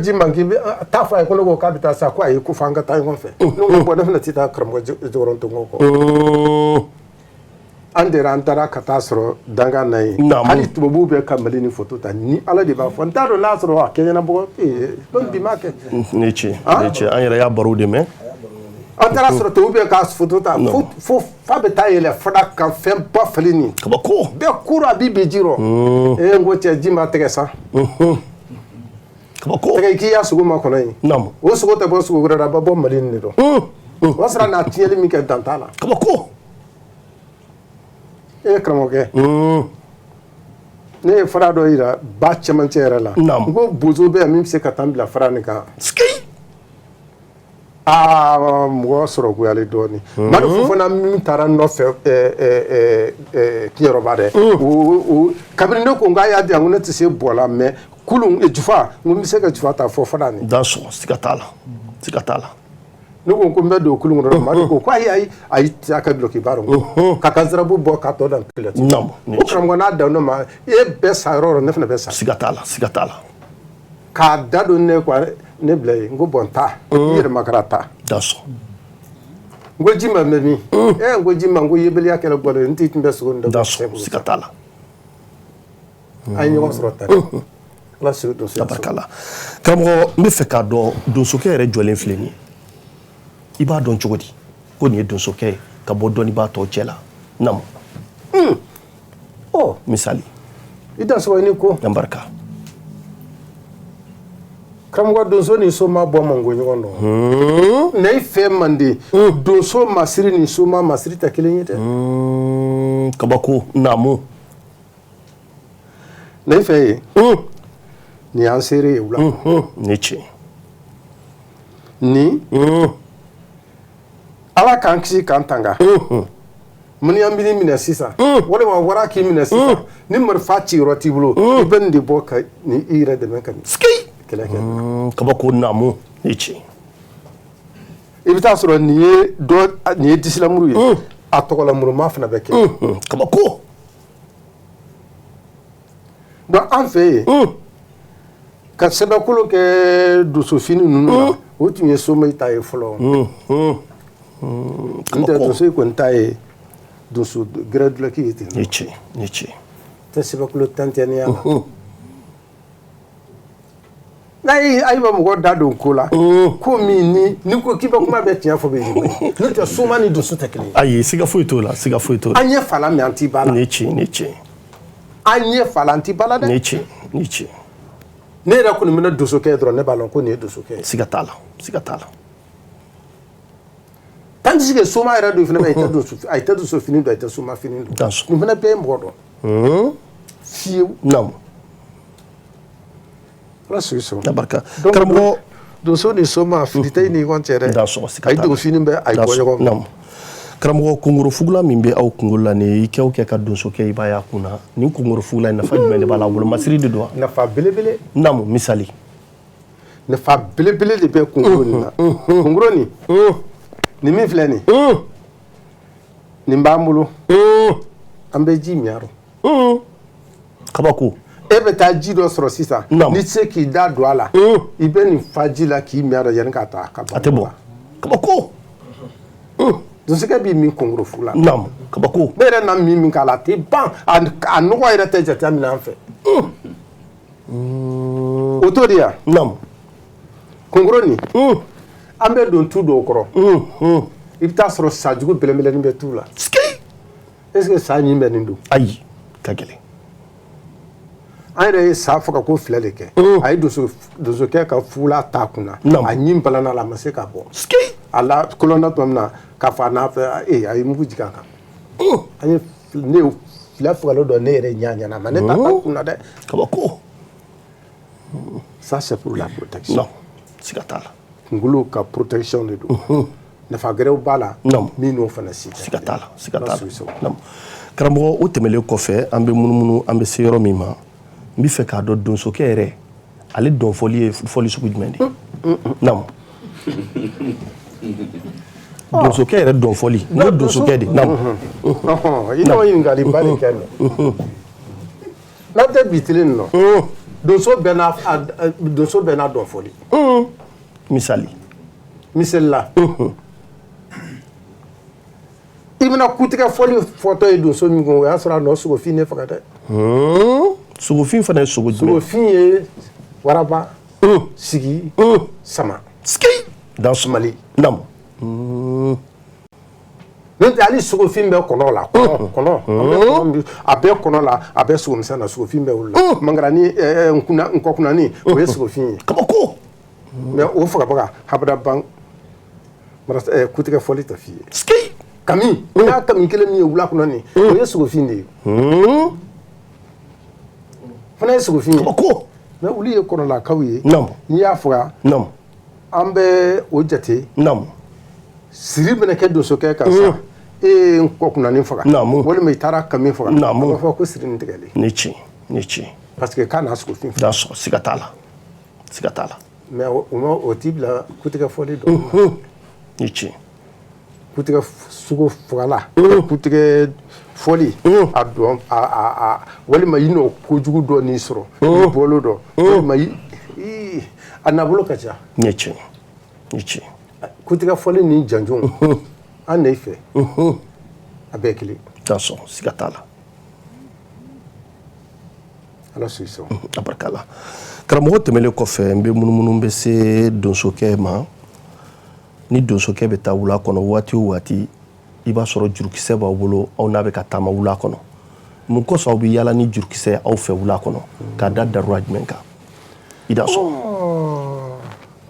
ji man k'i taa fɔ a ye ko ne ko k'a bɛ taa sa ko ayi ko f'an ka taa ɲɔgɔn fɛ ne ko bon ne fana tɛ taa karamɔgɔ Jɔgɔrɔntɔngɔ kɔ an dera an taara ka taa sɔrɔ danga na yen hali tubabuw bɛ ka Mali ni photo ta ni Ala de b'a fɔ n t'a dɔn n'a sɔrɔ a kɛ ɲɛnabɔ donc bi m'a kɛ ne ce an yɛrɛ y'a barow de mɛn an taara sɔrɔ tubabuw bɛ ka photo ta fo fa bɛ taa yɛlɛ fada kan fɛn ba falen nin kabako bɛɛ kuru a bi ji rɔ n ko cɛ ji ma tɛgɛ sa tɛgɛ k'i y'a sogo ma kɔnɔ yen o sogo tɛ bɔ sogo wɛrɛ la a bɛ bɔ Mali nin de dɔn o y'a sɔrɔ n'a tiɲɛli min kɛ dan t'a la kabako karamɔgɔkɛ ne ye fara dɔ yira ba cɛmancɛ yɛrɛ la n ko bozo bɛ yan min bɛ se ka taa n bila fara nin kan mɔgɔ sɔrɔ goyalen dɔɔnin Madu Fofana min taara nɔfɛ Kiɲɛrɔba dɛ kabini ne ko n k'a y'a di yan ko ne tɛ se bɔ la mais kulun Jufa n ko n bɛ se ka Jufa ta fɔ fara nin siga t'a la siga t'a la ne ko n bɛ don kulun kɔnɔ Madu ko ayi a ka duloki baara k'a ka zarabu bɔ k'a tɔ dan tile o karamɔgɔ n'a dan ne ma e bɛɛ sa yɔrɔ o yɔrɔ ne fana bɛ sa siga t'a la k'a da don ne ko ne bila yen n ko bɔn ta i yɛrɛ makara ta n ko ji ma mɛ min n ko ji ma n ko yebeliya kɛra bɔlen n t'i tun bɛ sogo nin da siga t'a la an ye ɲɔgɔn sɔrɔ ta Ala sigi donso tabarikala karamɔgɔ n bɛ fɛ k'a dɔn donsokɛ yɛrɛ jɔlen filɛ nin ye i b'a dɔn cogo di ko nin ye donsokɛ ye ka bɔ dɔnnibaa tɔw cɛ la namu misali i da sɔrɔ i ni ko barika karamɔgɔ donso ni soma bɔ man go ɲɔgɔn dɔn ne fɛn man di donso masiri ni soma masiri tɛ kelen ye dɛ kabako namu ne fɛ ye ni y'an seere ye wula ne tiɲɛ ni Ala k'an kisi k'an tanga mun y'an bini minɛ sisan walima wara k'i minɛ sisan ni marifa ci yɔrɔ t'i bolo i bɛ nin de bɔ ka ni i yɛrɛ dɛmɛ ka kɛlɛ kɛ kabako namu ne tiɲɛ i bɛ taa sɔrɔ nin ye disilamuru ye a tɔgɔlamuruma fana bɛ kɛ kabako bon an fɛ yen ka sɛbɛkolo kɛ dosofini ninnu na o tun ye Somayi ta ye fɔlɔ n tɛ donso kɔni ta ye donso gɛrɛdulɔki ye ten ne tiɲɛ tɛ sɛbɛkolo tɛntɛnniya la ayi ba mɔgɔ da don ko la ko min ni ko k'i bɛ kuma bɛɛ tiɲɛ fɔ bɛ yen n'o tɛ Soma ni donso tɛ kelen ye ayi siga foyi t'o la an ye falan mɛ an t'i ba la ne tiɲɛ an ye falan an t'i ba la dɛ ne tiɲɛ ne yɛrɛ kɔni bɛna donsokɛ dɔrɔn ne b'a dɔn ko nin ye donsokɛ ye siga t'a la tant que Soma yɛrɛ don fana a ye tɛ donso fini don a ye tɛ Soma fini don nin fana bɛɛ ye mɔgɔ dɔn fiyewu namu Ala sigi sɔrɔ tabarika karamɔgɔ donso ni Soma fili tɛ i ni ɲɔgɔn cɛ dɛ a ye dogo fini bɛ a ye bɔ ɲɔgɔn namu karamɔgɔ kongorofugula min bɛ aw kunkolo la nin i kɛ o kɛ ka donsokɛ i b'a y'a kun na nin kongorofugula nafa jumɛn de b'a la a bolo masiri de don wa nafa belebele namu misali nafa belebele de bɛ kunkolo nin na kunkolo nin nin min filɛ nin nin b'an bolo an bɛ ji min yɔrɔ kabako e bɛ taa ji dɔ sɔrɔ sisan n'i tɛ se k'i da don a la i bɛ nin fa ji la k'i min yɔrɔ yanni k'a ta ka ban a tɛ bɔ kabako donsokɛ b'i min kongorofu la kabako ne yɛrɛ na min k'a la a tɛ ban a nɔgɔ yɛrɛ tɛ jate minɛ an fɛ o t'o de yan kongoro ni an bɛ don tu dɔw kɔrɔ i bɛ taa sɔrɔ sajugu bɛlɛnbɛlɛnin bɛ tu la est ce que sa ɲin bɛ nin don ayi ka gɛlɛn an yɛrɛ ye sa faga ko filɛ de kɛ a ye donsokɛ ka fula t'a kunna a ɲin balana la a ma se k'a bɔ a la kolonda tuma min na k'a fɔ a n'a fɛ a ye mugu jigin a kan an ye ne fila fagalen dɔ ne yɛrɛ ɲa ɲana ma ne ta t'a kunna dɛ kabako ça c'est pour la protection non siga t'a la kunkolo ka protection de don nafa gɛrɛw b'a la min n'o fana si siga t'a la siga t'a la karamɔgɔ o tɛmɛlen kɔfɛ an bɛ munumunu an bɛ se yɔrɔ min ma n bɛ fɛ k'a dɔn donsokɛ yɛrɛ ale dɔnfɔli ye fɔli sugu jumɛn de namu donsokɛ yɛrɛ dɔnfɔli n'o ye donsokɛ de namu i n'o ɲininkali ba de kɛ nɔ n'an tɛ bi tile nin nɔ donso bɛɛ n'a dɔnfɔli misali la i bɛna kutigɛ fɔli fɔtɔ ye donso min kun o y'a sɔrɔ a nɔ sogofin ne faga dɛ sogofin fana ye sogo jumɛn sogofin ye waraba sigi sama dans Somalie namu n'o tɛ hali sogofin bɛ kɔnɔ la kɔnɔ a bɛ kɔnɔ la a bɛ sogomisɛn na sogofin bɛ olu la mangarani nkɔkunani o ye sogofin ye kabako mais o fagabaga habada ban kutigɛ fɔli tɛ f'i ye kami o y'a kami kelen min ye wula kɔnɔ nin o ye sogofin de ye fana ye sogofin ye mais olu ye kɔnɔlakaw ye n'i y'a faga an bɛ o jate siri bɛna kɛ donsokɛ kan sa e ye nkɔkunani faga walima i taara kami faga a b'a fɔ ko siri nin tigɛlen ni ci parce que k'a n'a sogofin faga siga t'a la mais o t'i bila kutigɛ fɔli dɔn ni ci kutigɛ sogo fagala kutigɛ fɔli a dɔn walima i n'o kojugu dɔ n'i sɔrɔ i bolo dɔ walima a nabolo ka ca ni ci kutigɛ fɔli ni janjɔnw an ne fɛ a bɛɛ kelen siga t'a la ala sɔn i sɔn a barika la karamɔgɔ tɛmɛlen kɔfɛ n bɛ munumunu bɛ se donsokɛ ma ni donsokɛ bɛ taa wula kɔnɔ waati o waati i b'a sɔrɔ jurukisɛ b'aw bolo aw n'a bɛ ka taama wula kɔnɔ mun kɔsɔn aw bɛ yaala ni jurukisɛ aw fɛ wula kɔnɔ k'a da daruya jumɛn kan i da sɔn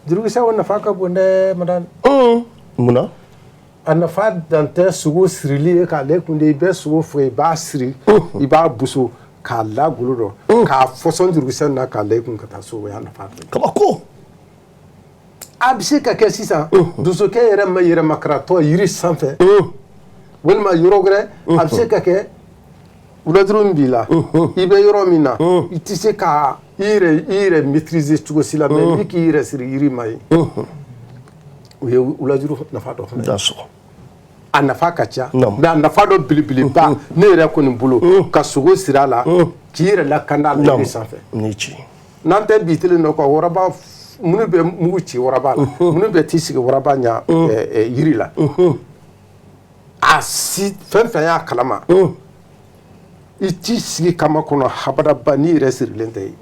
jurukisɛ o nafa ka bon dɛ madame munna a nafa dan tɛ sogo sirili ye k'ale kun de i bɛ sogo fɔ i b'a siri i b'a buso k'a lagolo dɔ k'a fɔsɔn jurukisɛ na k'a lɛ kun ka taa so o y'a nafa dɔ kabako a bɛ se ka kɛ sisan donsokɛ yɛrɛ ma yɛrɛmakaratɔ yiri sanfɛ walima yɔrɔ wɛrɛ a bɛ se ka kɛ wulajuru min b'i la i bɛ yɔrɔ min na i tɛ se ka i yɛrɛ maîtriser cogo si la mais i k'i yɛrɛ siri yiri ma ye o ye wulajuru nafa dɔ fana ye a nafa ka ca mais a nafa dɔ belebeleba ne yɛrɛ kɔni bolo ka sogo siri a la k'i yɛrɛ lakanda a la yiri sanfɛ n'an tɛ bi tile nɔ kan waraba minnu bɛ mugu ci waraba la minnu bɛ t'i sigi waraba ɲa yiri la a si fɛn fɛn y'a kalama i t'i sigi kama kɔnɔ habadaba n'i yɛrɛ sirilen tɛ yen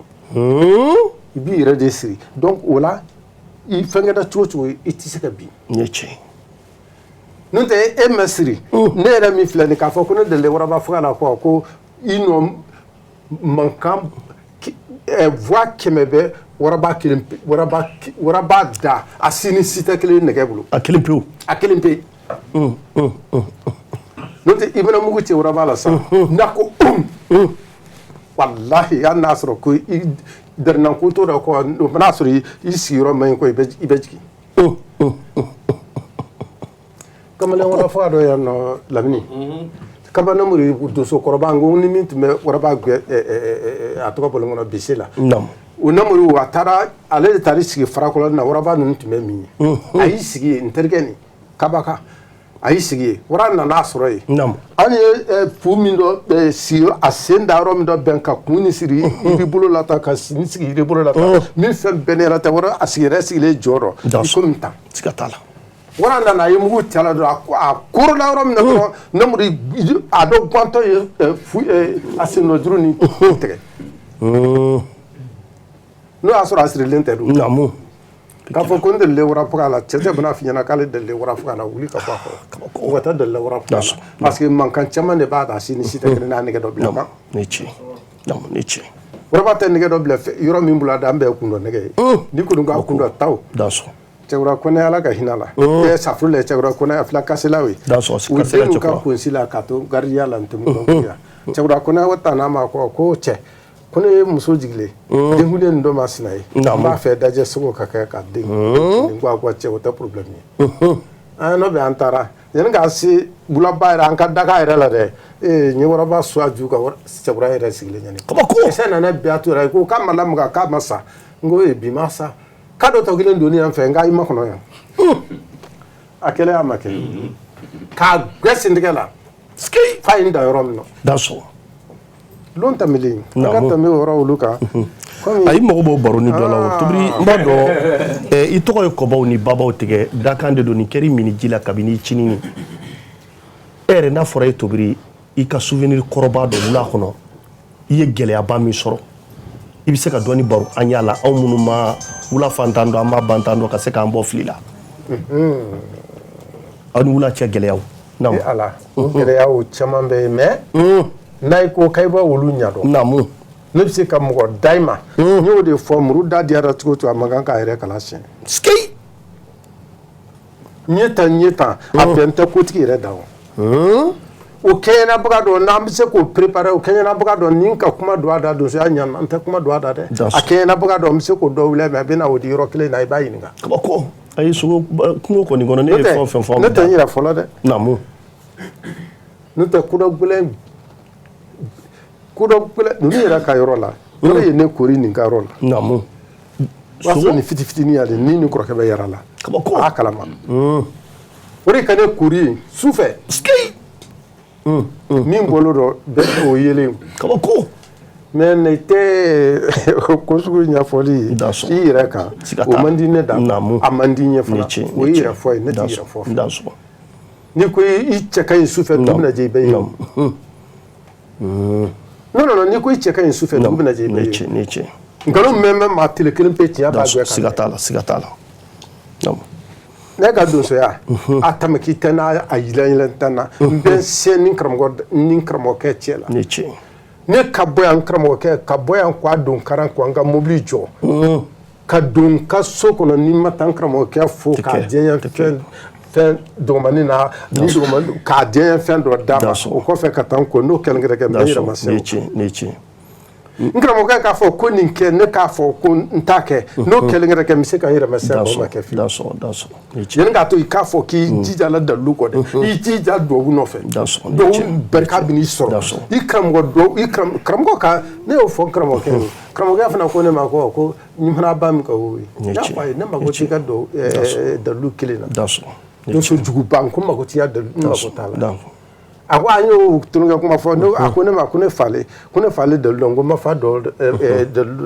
i b'i yɛrɛ de siri donc o la i fɛnkɛda cogo o cogo i tɛ se ka bin n'o tɛ e ma siri ne yɛrɛ min filɛ nin k'a fɔ ko ne delila waraba faga la ko i nɔ mankan voix 100 bɛ waraba da a si ni si tɛ kelen nɛgɛ bolo a kelen pewu n'o tɛ i bɛna mugu ci waraba la sa n'a ko walahi hali n'a sɔrɔ ko i dɛrɛnna ko to dɔ kɔ o n'a sɔrɔ i sigiyɔrɔ man ɲi ko i bɛ jigin kamalen warafa dɔ yan nɔ Lamini kabanamuru donso kɔrɔba n ko ni min tun bɛ waraba a tɔgɔ bɔlen kɔnɔ bise la o namuru a taara ale de taara sigi farakɔlɔ na waraba ninnu tun bɛ min ye a y'i sigi yen n terikɛ nin kabaka a y'i sigi yen wara nan'a sɔrɔ yen an ye fu min dɔ sigi a sen da yɔrɔ min dɔ bɛn ka kun ni siri yiri bolo la tan ka ni sigi yiri bolo la tan min fɛn bɛɛ ne yɛrɛ tɛ wara a yɛrɛ sigilen jɔ dɔ i komi tan wara nana a ye mugu ci a la dɔrɔn a korola yɔrɔ min na dɔrɔn namuru a dɔ guantɔ ye a sennɔjuru ni tigɛ n'o y'a sɔrɔ a sirilen tɛ dun k'a fɔ ko n delile warafaga la cɛ bɛna f'i ɲɛna k'ale delile warafaga la wuli ka bɔ a kɔrɔ o ka taa delile warafaga la parce que mankan caman de b'a da si ni si tɛ kelen n'a nɛgɛ dɔ bila kan ni tiɲɛ ni tiɲɛ waraba tɛ nɛgɛ dɔ bila yɔrɔ min bolo da an bɛɛ kun dɔ nɛgɛ ye ni kɔni k'a kun dɔ taw cɛkura kɔnɛ ala ka hinɛ la safuru la cɛkura kɔnɛ a fila kaselaw ye u denw ka kunsi la k'a to garidiya la n tɛ mun dɔn cɛkura kɔnɛ o ta n'a ma ko cɛ ko ne ye muso jigilen denkunden nin dɔ ma sina ye n b'a fɛ dajɛ sogo ka kɛ ka den nin ko a ko cɛ o tɛ problème ye n'o bɛ an taara yanni k'a se bulaba yɛrɛ an ka daga yɛrɛ la dɛ ɲɛkɔrɔba su a ju ka cɛkura yɛrɛ sigilen ɲɛni ɛsɛ nana bi a to yɛrɛ ko k'a ma lamaga k'a ma sa n ko bi ma sa k'a dɔ tɔ kelen donni yan fɛ n k'a i ma kɔnɔ yan a kɛlen a ma kɛ k'a gbɛ sentigɛ la f'a ye n da yɔrɔ min na lon tɛmɛlen an ka tɛmɛ o yɔrɔ olu kan ayi mago b'o baroni dɔ la o tobiri n b'a dɔn i tɔgɔ ye kɔbaw ni babaw tigɛ dakan de don nin kɛra mini ji la kabini i cinini e yɛrɛ n'a fɔra e tobiri i ka souvenir kɔrɔba dɔ wula kɔnɔ i ye gɛlɛyaba min sɔrɔ i bɛ se ka dɔɔni baro an y'a la anw minnu ma wula fantan dɔn an ma bantan dɔn ka se k'an bɔ fili la aw ni wula cɛ gɛlɛyaw ala o gɛlɛyaw caman bɛ yen mais n'a ye ko k'a b'a olu ɲɛdɔn naamu ne bɛ se ka mɔgɔ da i ma n y'o de fɔ muru da diyara cogo o cogo a man kan k'a yɛrɛ kala siɲɛ ɲɛ tan a bɛn tɛ kotigi yɛrɛ da o kɛɲɛnabaga dɔ n'an bɛ se k'o préparer o kɛɲɛnabaga dɔ ni ka kuma don a da donso y'a ɲana n tɛ kuma don a da dɛ a kɛɲɛnabaga dɔ n bɛ se k'o dɔ wele mais a bɛ na o di yɔrɔ kelen na i b'a ɲininka kabako ayi sogo kungo kɔni kɔnɔ ne ye fɛn o fɛn fɔ ne tɛ n yɛrɛ fɔlɔ dɛ naamu n'o tɛ kodɔ ninnu yɛrɛ ka yɔrɔ la yɔrɔ ye ne kori nin ka yɔrɔ la naamu o y'a sɔrɔ nin fitinin y'ale ni nin kɔrɔkɛ bɛ yɛrɛ la a y'a kalama o de ka ne kori su fɛ min bolo dɔ bɛɛ o yelen kabako mais ne tɛ ko sugu ɲɛfɔli i yɛrɛ kan o man di ne da a man di ɲɛ fana o ye yɛrɛ fɔ ye ne tɛ yɛrɛ fɔ ni ko i cɛ ka ɲi su fɛ dugu bɛna jɛ i bɛ ye non ni ko i cɛ ka ɲi su fɛ dugu bɛna jɛ i bɛ ye nkalon min bɛ maa tile kelen pe tiɲɛ b'a bɛɛ kan siga t'a la ne ka donsoya a tɛmɛ k'i tɛ n'a a yɛlɛ tɛ na n bɛ se ni karamɔgɔkɛ cɛ la ne ka bɔ yan karamɔgɔkɛ ka bɔ yan k'a don karan ko an ka mobili jɔ ka don ka so kɔnɔ ni ma taa n karamɔgɔkɛ fo k'a diɲɛ fɛn dɔgɔmanin na ni k'a diɲɛ fɛn dɔ d'a ma o kɔfɛ ka taa n ko n'o kɛlɛkɛ n bɛ yɛrɛma se n karamɔgɔkɛ k'a fɔ ko nin kɛ ne k'a fɔ ko n t'a kɛ n'o kɛlɛkɛ n bɛ se ka n yɛrɛma se o ma kɛ fiyewu yanni k'a to i k'a fɔ k'i jija la dalilu kɔ dɛ i jija dubabu nɔfɛ dubabu barika bɛ n'i sɔrɔ i karamɔgɔ ka ne y'o fɔ n karamɔgɔkɛ ye karamɔgɔkɛ fana ko ne ma ko ɲumanna ba min ka o ye n y'a fɔ a ye ne mako t'i ka dalilu kelen na donso juguba n ko mako t'i ka dalilu n mako t'a la a ko an y'o tulonkɛ kuma fɔ a ko ne ma ko ne fale dalilu dɔn ko n ma fa dalilu dɔ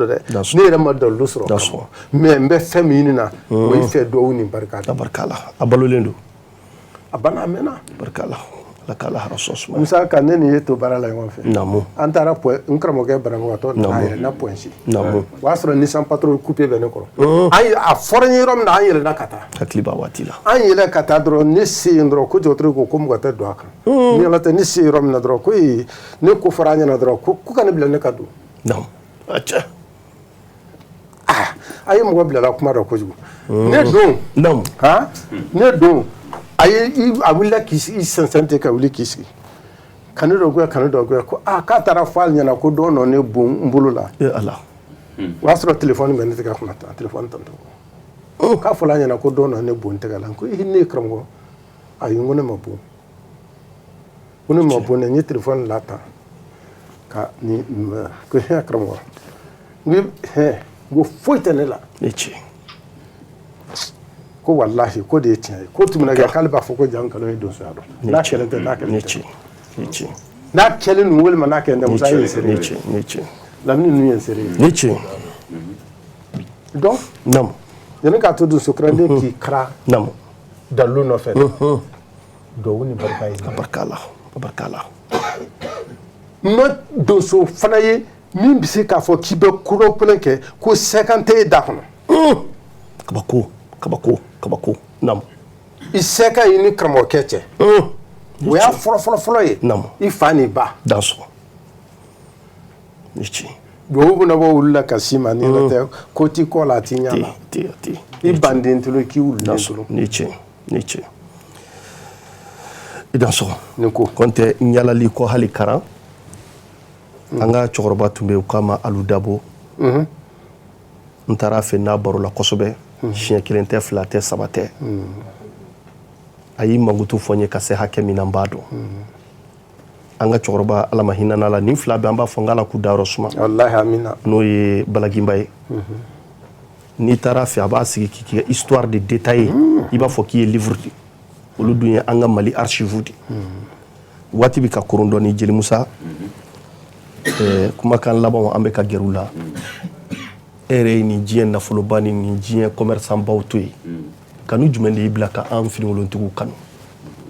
dɛ ne yɛrɛ ma dalilu sɔrɔ mais n bɛ fɛn min ɲini na o ye fɛ duwawu ni barika de a balolen don a banna a mɛnna barika la ala k'ala haraso suma musa ka ne ni ye to baara la ɲɔgɔn fɛ naamu an taara n karamɔgɔ banabagatɔ nana yɛrɛ na point si naamu o y'a sɔrɔ Nissan Patrol coupe bɛ ne kɔrɔ a fɔra n ye yɔrɔ min na an yɛlɛnna ka taa hakili b'a waati la an yɛlɛ ka taa dɔrɔn ne se yen dɔrɔn ko dɔgɔtɔrɔ ko mɔgɔ tɛ don a kan ni ala tɛ ne se yɔrɔ min na dɔrɔn ko ne ko fɔra an ɲɛna dɔrɔn ko ka ne bila ne ka don naamu acɛ a ye mɔgɔ bilala kuma dɔ kojugu ne don naamu ne don a wulila k'i sɛnsɛn ten ka wuli k'i sigi ka ne dɔ goya ko k'a taara fɔ ale ɲɛna ko dɔ nɔ ne bon n bolo la ala o y'a sɔrɔ telefɔni bɛ ne tɛgɛ kɔnɔ tan telefɔni tantɔ k'a fɔra a ɲɛna ko dɔ nɔ ne bon tɛgɛ la ko ne ye karamɔgɔ ayi n ko ne ma bon dɛ n ye telefɔni la tan ka ni ko karamɔgɔ n ko foyi tɛ ne la ko wallahi ko de ye tiɲɛ ye ko tumana kɛ k'ale b'a fɔ ko jaa nkalon ye donsoya dɔn n'a kɛlen tɛ n'a kɛlen tɛ n'a kɛlen ninnu walima n'a kɛlen tɛ musa ye n seere ye lamini ninnu ye n seere ye donc yanni k'a to donso kɛrɛnden k'i kara dalilu nɔfɛ duwawu ni barika ye barika la n ma donso fana ye min bɛ se k'a fɔ k'i bɛ kodɔn kelen kɛ ko 50 tɛ e da kɔnɔ kabako nam iseka ini kramo keche o ya folo ye nam ifani ba danso nichi bo na bo ulla kasima ni lete koti ko la tinya la ti i bandin tulo ki ulla danso nichi danso niko konte nyalali ko hali kara anga chokoroba tumbe ukama aludabo ntara fe na baro la kosobe chien kilente flate sabate ayi mangutu fonye kase hake minambado anga chokoroba ala mahina nala ni fla be amba fongala ku daro suma wallahi amina no ye balagimbaye ni tara fe aba sigi ki histoire de détailler iba fo ki livre olu dunya anga mali archive di wati bi ka kurundo ni jeli musa kuma kan laban ambe ka gerula ere ni jien na folo bani ni jien commerçant bawtoy kanu jumende ibla ka an fini wolontugu kanu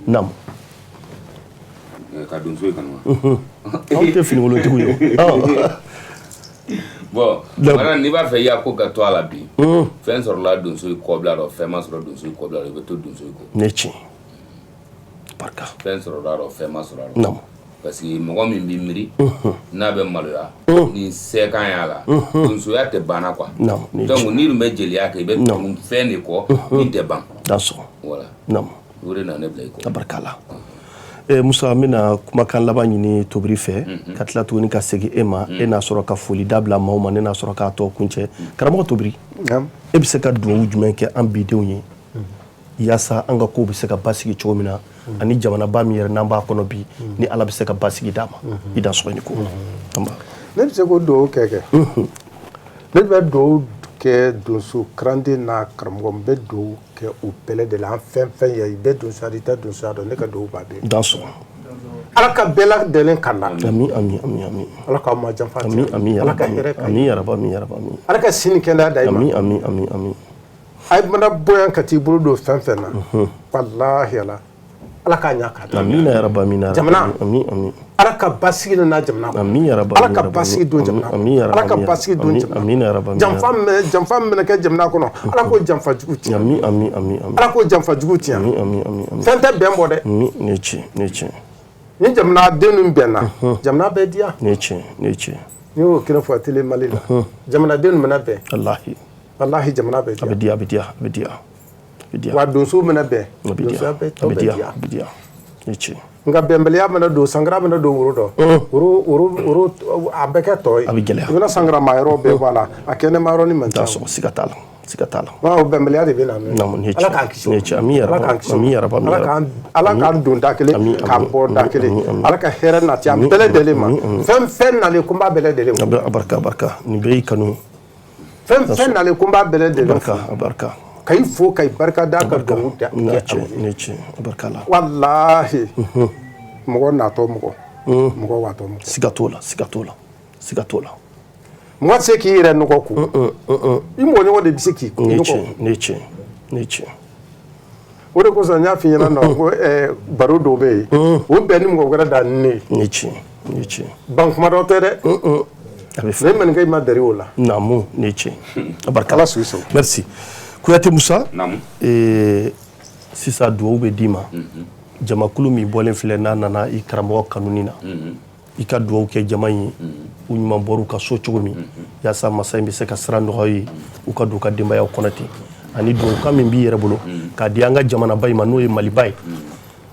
nam ka don soy kanu an te fini wolontugu yo bon mara ni ba fe ya ko ka to ala bi fen sor la don soy ko bla do fe ma sor don soy ko bla do be to don soy ko nechi barka fen sor la do fe ma sor nam parce que mo min bi miri na be maloya ni se kan ya la don soy ya te bana quoi non donc ni lu me jeli ya ke be fe ni ko ni te ban danso voilà nam wure na ne blay ko tabarkala Musa mina kuma kan laban ni tobri fe katla tuguni ka segi ema ena soro ka foli dabla mauma ne na soro ka to kunche karamo tobri e bi se ka duwu jumen ke an bidenw ye yasa an ga ko bi se ka basigi cogo mina ani jamana ba mi yer nan ba kono bi ni ala bi se ka basigi dama ida so ni ko tamba ne bi se ko do keke ne be do ke donso krande na karamo be do ke o pele de la fen ye be do sarita do sado ne ka do ba be danso alaka bela delen kana ami alaka ma janfa ami alaka here ka ami yaraba alaka sini kenda dai ami ay mana boyan kati bulu do fen na wallahi alaka nyaka amina yaraba jamana ami alaka basigi na jamana ami yaraba alaka basigi do jamana alaka basigi do jamana amina yaraba jamfa me ke jamana kono alako jamfa juguti ami alako jamfa juguti ami fente bembo de nechi ni jamana denum benna jamana be dia nechi ni o kina fo tele malila jamana denum na be wallahi jamana be abidia wa donso mena be abidia nechi nga bembeliya mena do sangra mena do wuro abeke toy ibina sangra mayro be wala akene mayro ni menta so sikatala wa bembeliya de bina nechi ami yaraba ala kan don dakele ka bo dakele ala ka hera na ti am bele dele ma fem na le kumba bele dele barka ni be kanu fem na le kumba bele dele barka kai fo kai barka da ka do da nechi barkala wallahi mo na to mo wa to mo sigatola mo se ki ire no ko imo ni wo de bisiki nechi wo de ko sa nya fi na no ko baro do be wo be ni mo gara da ne nechi bank ma do tere ne men ngai ma dari wala namu nechi barkala suiso merci Kuyate Musa nam sisa duwa be dima jamakulu mi bolen file na nana i karamo kanunina i ka duwa ke jama yi u ɲuman boru ka so cogo min yasa masa in bɛ se ka sira nɔgɔ ye u ka don ka denbaya kɔnɔ ten ani duwa kan min b'i yɛrɛ bolo k'a di an ka jamana ba in ma n'o ye Maliba ye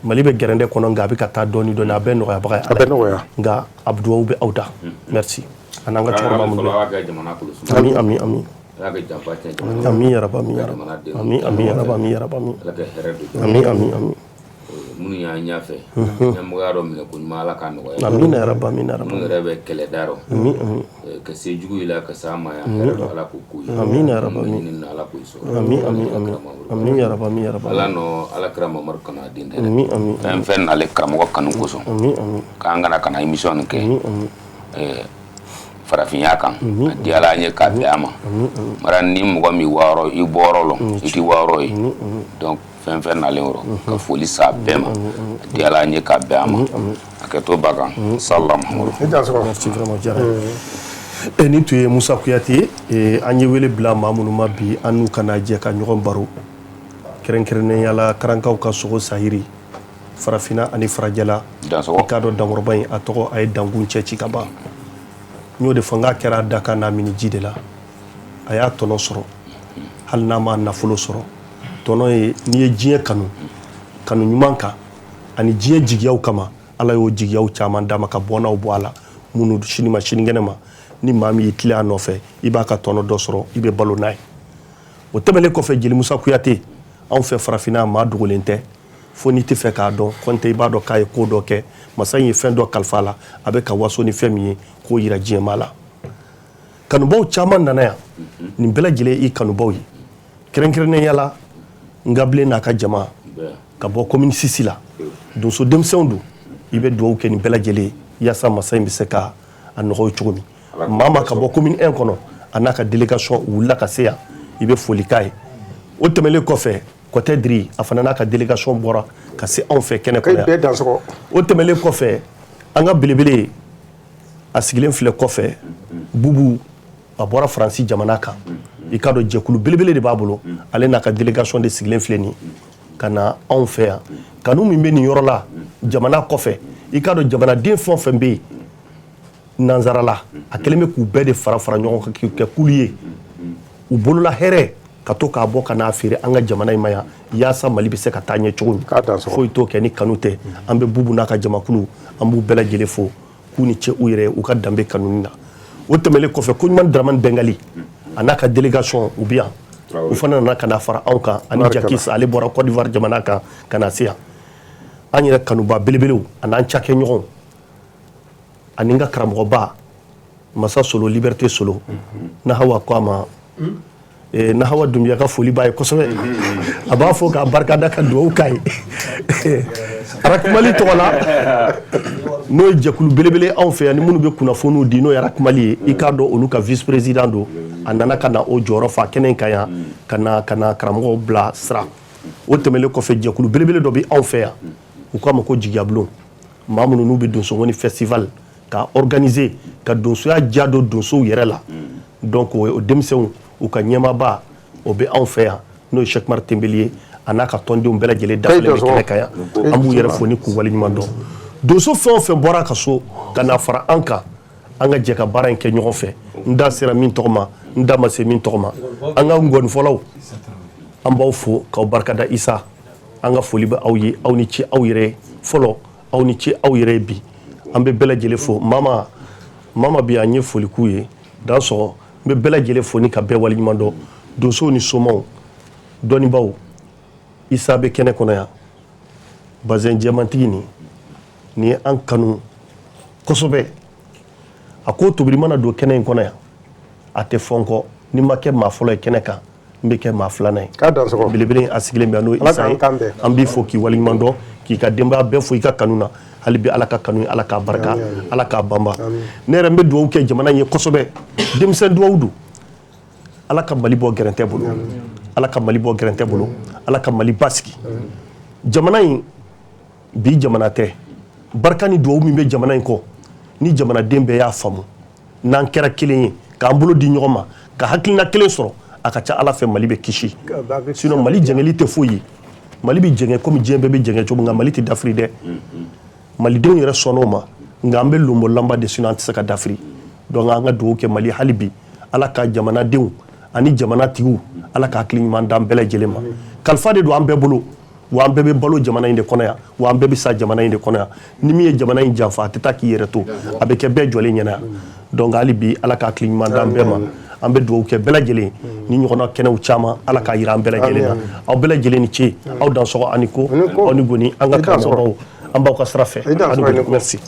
Mali bɛ gɛrɛndɛ kɔnɔ nka a bɛ ka taa dɔɔni dɔɔni a bɛ nɔgɔyabaga ye ala ye nka a duwaw bɛ aw da merci an n'an ka cɛkɔrɔba minnu ami ami yaraba munu ya nyafe nyamugaro mine kunma ala ka no ya amina yaraba mun rebe kele daro ke sejugu ila ka sama ya ala ku ku amina yaraba ala ku so amina yaraba ala no ala krama mar kana din de fen ale krama ko kanu ko so ka ngana kana emission ke farafinya kan di ala nye ka biama mara ni mo mi waro i borolo iti waro yi donc fen na lewro ka foli sa bema di ala nye ka biama aketo bagan sallam merci vraiment jara Ni tun ye Musa Kuyate an ye wele bila maa minnu ma bi an n'u kana jɛ ka ɲɔgɔn baro kɛrɛnkɛrɛnnenya la karankaw ka sogo sahiri farafinna ani farajɛla i k'a dɔn dankɔrɔba in a tɔgɔ a ye dankun cɛ ci ka ban n y'o de fɔ n k'a kɛra Daka n'a mini ji de la a y'a tɔnɔ sɔrɔ hali n'a ma nafolo sɔrɔ tɔnɔ ye n'i ye diɲɛ kanu ɲuman kan ani diɲɛ jigiyaw kama Ala y'o jigiyaw caman d'a ma ka bɔnnaw bɔ a la minnu sini ma sinikɛnɛ ma ni maa min y'i tilen a nɔfɛ i b'a ka tɔnɔ dɔ sɔrɔ i bɛ balo n'a ye o tɛmɛnen kɔfɛ Jeli Musa Kuyate anw fɛ farafinna maa dogolen tɛ fo n'i tɛ fɛ k'a dɔn kɔntɛ i b'a dɔn k'a ye ko dɔ kɛ masa in ye fɛn dɔ kalifa a la a bɛ ka waso ni fɛn min ye k'o yira diɲɛmaa la kanubaw caman nana yan nin bɛɛ lajɛlen i kanubaw ye kɛrɛnkɛrɛnnenya la Ngabilen n'a ka jama ka bɔ commune 6 la donso denmisɛnw don i bɛ dugawu kɛ nin bɛɛ lajɛlen yaasa masa in bɛ se ka a nɔgɔya cogo min maa ka bɔ commune 1 kɔnɔ a n'a ka délégation wulila ka se yan i bɛ foli k'a ye o tɛmɛnen kɔfɛ Kɔtɛ Diri a fana n'a ka délégation bɔra ka se anw fɛ kɛnɛ kɔnɔ yan o tɛmɛnen kɔfɛ an ka belebele a sigilen filɛ kɔfɛ Bubu a bɔra Faransi jamana kan i k'a dɔn jɛkulu belebele de b'a bolo ale n'a ka délégation de sigilen filɛ nin ka na anw fɛ yan kanu min bɛ nin yɔrɔ la jamana kɔfɛ i k'a dɔn jamanaden fɛn o fɛn bɛ yen nanzarala a kɛlen bɛ k'u bɛɛ de fara ɲɔgɔn kan k'u kɛ kulu ye u bolola hɛrɛ ka to k'a bɔ ka n'a feere an ka jamana in ma yan yaasa Mali bɛ se ka taa ɲɛ cogo min foyi t'o kɛ ni kanu tɛ an bɛ Bubu n'a ka jamakulu an b'u bɛɛ lajɛlen fo k'u ni ce u yɛrɛ u ka danbe kanuni na o tɛmɛnen kɔfɛ Koɲuman Dramane Bengali a n'a ka délégation u bɛ yan u fana nana ka na fara anw kan ani Jakisa ale bɔra Côte d'Ivoire jamana kan ka na se yan an yɛrɛ kanuba belebelew a n'an cakɛɲɔgɔnw ani n ka karamɔgɔba Masa Solo Liberté Solo Nahawa ko a ma Nahawa Dumbuya ka foli b'a ye kosɛbɛ a b'a fɔ k'a barikada ka dugawu k'a ye Arakumali tɔgɔ la n'o ye jɛkulu belebele anw fɛ yan ni minnu bɛ kunnafoniw di n'o ye Arakumali ye i k'a dɔn olu ka vice président don a nana ka na o jɔyɔrɔ fa kɛnɛ in kan yan ka na karamɔgɔw bila sira o tɛmɛnen kɔfɛ jɛkulu belebele dɔ bɛ anw fɛ yan u k'a ma ko Jigiya Bulon maa minnu n'u bɛ donsogoni festival ka organiser ka donsoya diya don donsow yɛrɛ la donc o denmisɛnw u ka ɲɛmaaba o bɛ anw fɛ yan n'o ye Cheikh Umar Tembeli ye a n'a ka tɔndenw bɛɛ lajɛlen dafalen bɛ kɛnɛ kan yan an b'u yɛrɛ fo ni k'u waleɲuman dɔn donso fɛn o fɛn bɔra ka so ka na fara an kan an ka jɛ ka baara in kɛ ɲɔgɔn fɛ n da sera min tɔgɔ ma n da ma se min tɔgɔ ma an ka ngɔnifɔlaw an b'aw fo k'aw barikada Isa an ka foli bɛ aw ye aw ni ce aw yɛrɛ fɔlɔ aw ni ce aw yɛrɛ bi an bɛ bɛɛ lajɛlen fo mama bi an ye foli k'u ye dan sɔgɔ n bɛ bɛɛ lajɛlen fo ni ka bɛɛ waleɲuman dɔn donsow ni somaw dɔnnibaw Isa bɛ kɛnɛ kɔnɔ yan bazɛn jɛmantigi nin ye an kanu kosɛbɛ a ko tobili mana don kɛnɛ in kɔnɔ yan a tɛ fɔ n kɔ ni ma kɛ maa fɔlɔ ye kɛnɛ kan n bɛ kɛ maa filanan ye belebele a sigilen bɛ yan n'o ye Isa ye an b'i fo k'i waleɲuman dɔn k'i ka denbaya bɛɛ fo i ka kanu na hali bi Ala ka kanu Ala k'a barika Ala k'a banba ne yɛrɛ n bɛ dugawu kɛ jamana in ye kosɛbɛ denmisɛn dugawu don Ala ka Mali bɔ gɛrɛntɛ bolo Ala ka Mali bɔ gɛrɛntɛ bolo Ala ka Mali basigi jamana in bi jamana tɛ barika ni dugawu min bɛ jamana in kɔ ni jamanaden bɛɛ y'a faamu n'an kɛra kelen ye k'an bolo di ɲɔgɔn ma ka hakilina kelen sɔrɔ a ka ca Ala fɛ Mali bɛ kisi sinon Mali jɛngɛli tɛ foyi ye Mali bɛ jɛngɛ komi diɲɛ bɛɛ bɛ jɛngɛ cogo min nka Mali tɛ dafiri dɛ malidenw yɛrɛ sɔnn'o ma nka an bɛ lonbolanba de sinon an tɛ se ka dafiri donc an ka dugawu kɛ Mali hali bi Ala ka jamanadenw ani jamanatigiw Ala ka hakili ɲuman d'an bɛɛ lajɛlen ma kalifa de don an bɛɛ bolo wa an bɛɛ bɛ balo jamana in de kɔnɔ yan wa an bɛɛ bɛ sa jamana in de kɔnɔ yan ni min ye jamana in janfa a tɛ taa k'i yɛrɛ to a bɛ kɛ bɛɛ jɔlen ɲɛna yan donc hali bi Ala ka hakili ɲuman d'an bɛɛ ma an bɛ dugawu kɛ bɛɛ lajɛlen ni ɲɔgɔnna kɛnɛw caman Ala k'a jira an bɛɛ lajɛlen na aw bɛɛ lajɛlen ni ce aw dansɔgɔ ani ko aw ni goni an ka karamɔgɔbaw an b'aw ka sira fɛ merci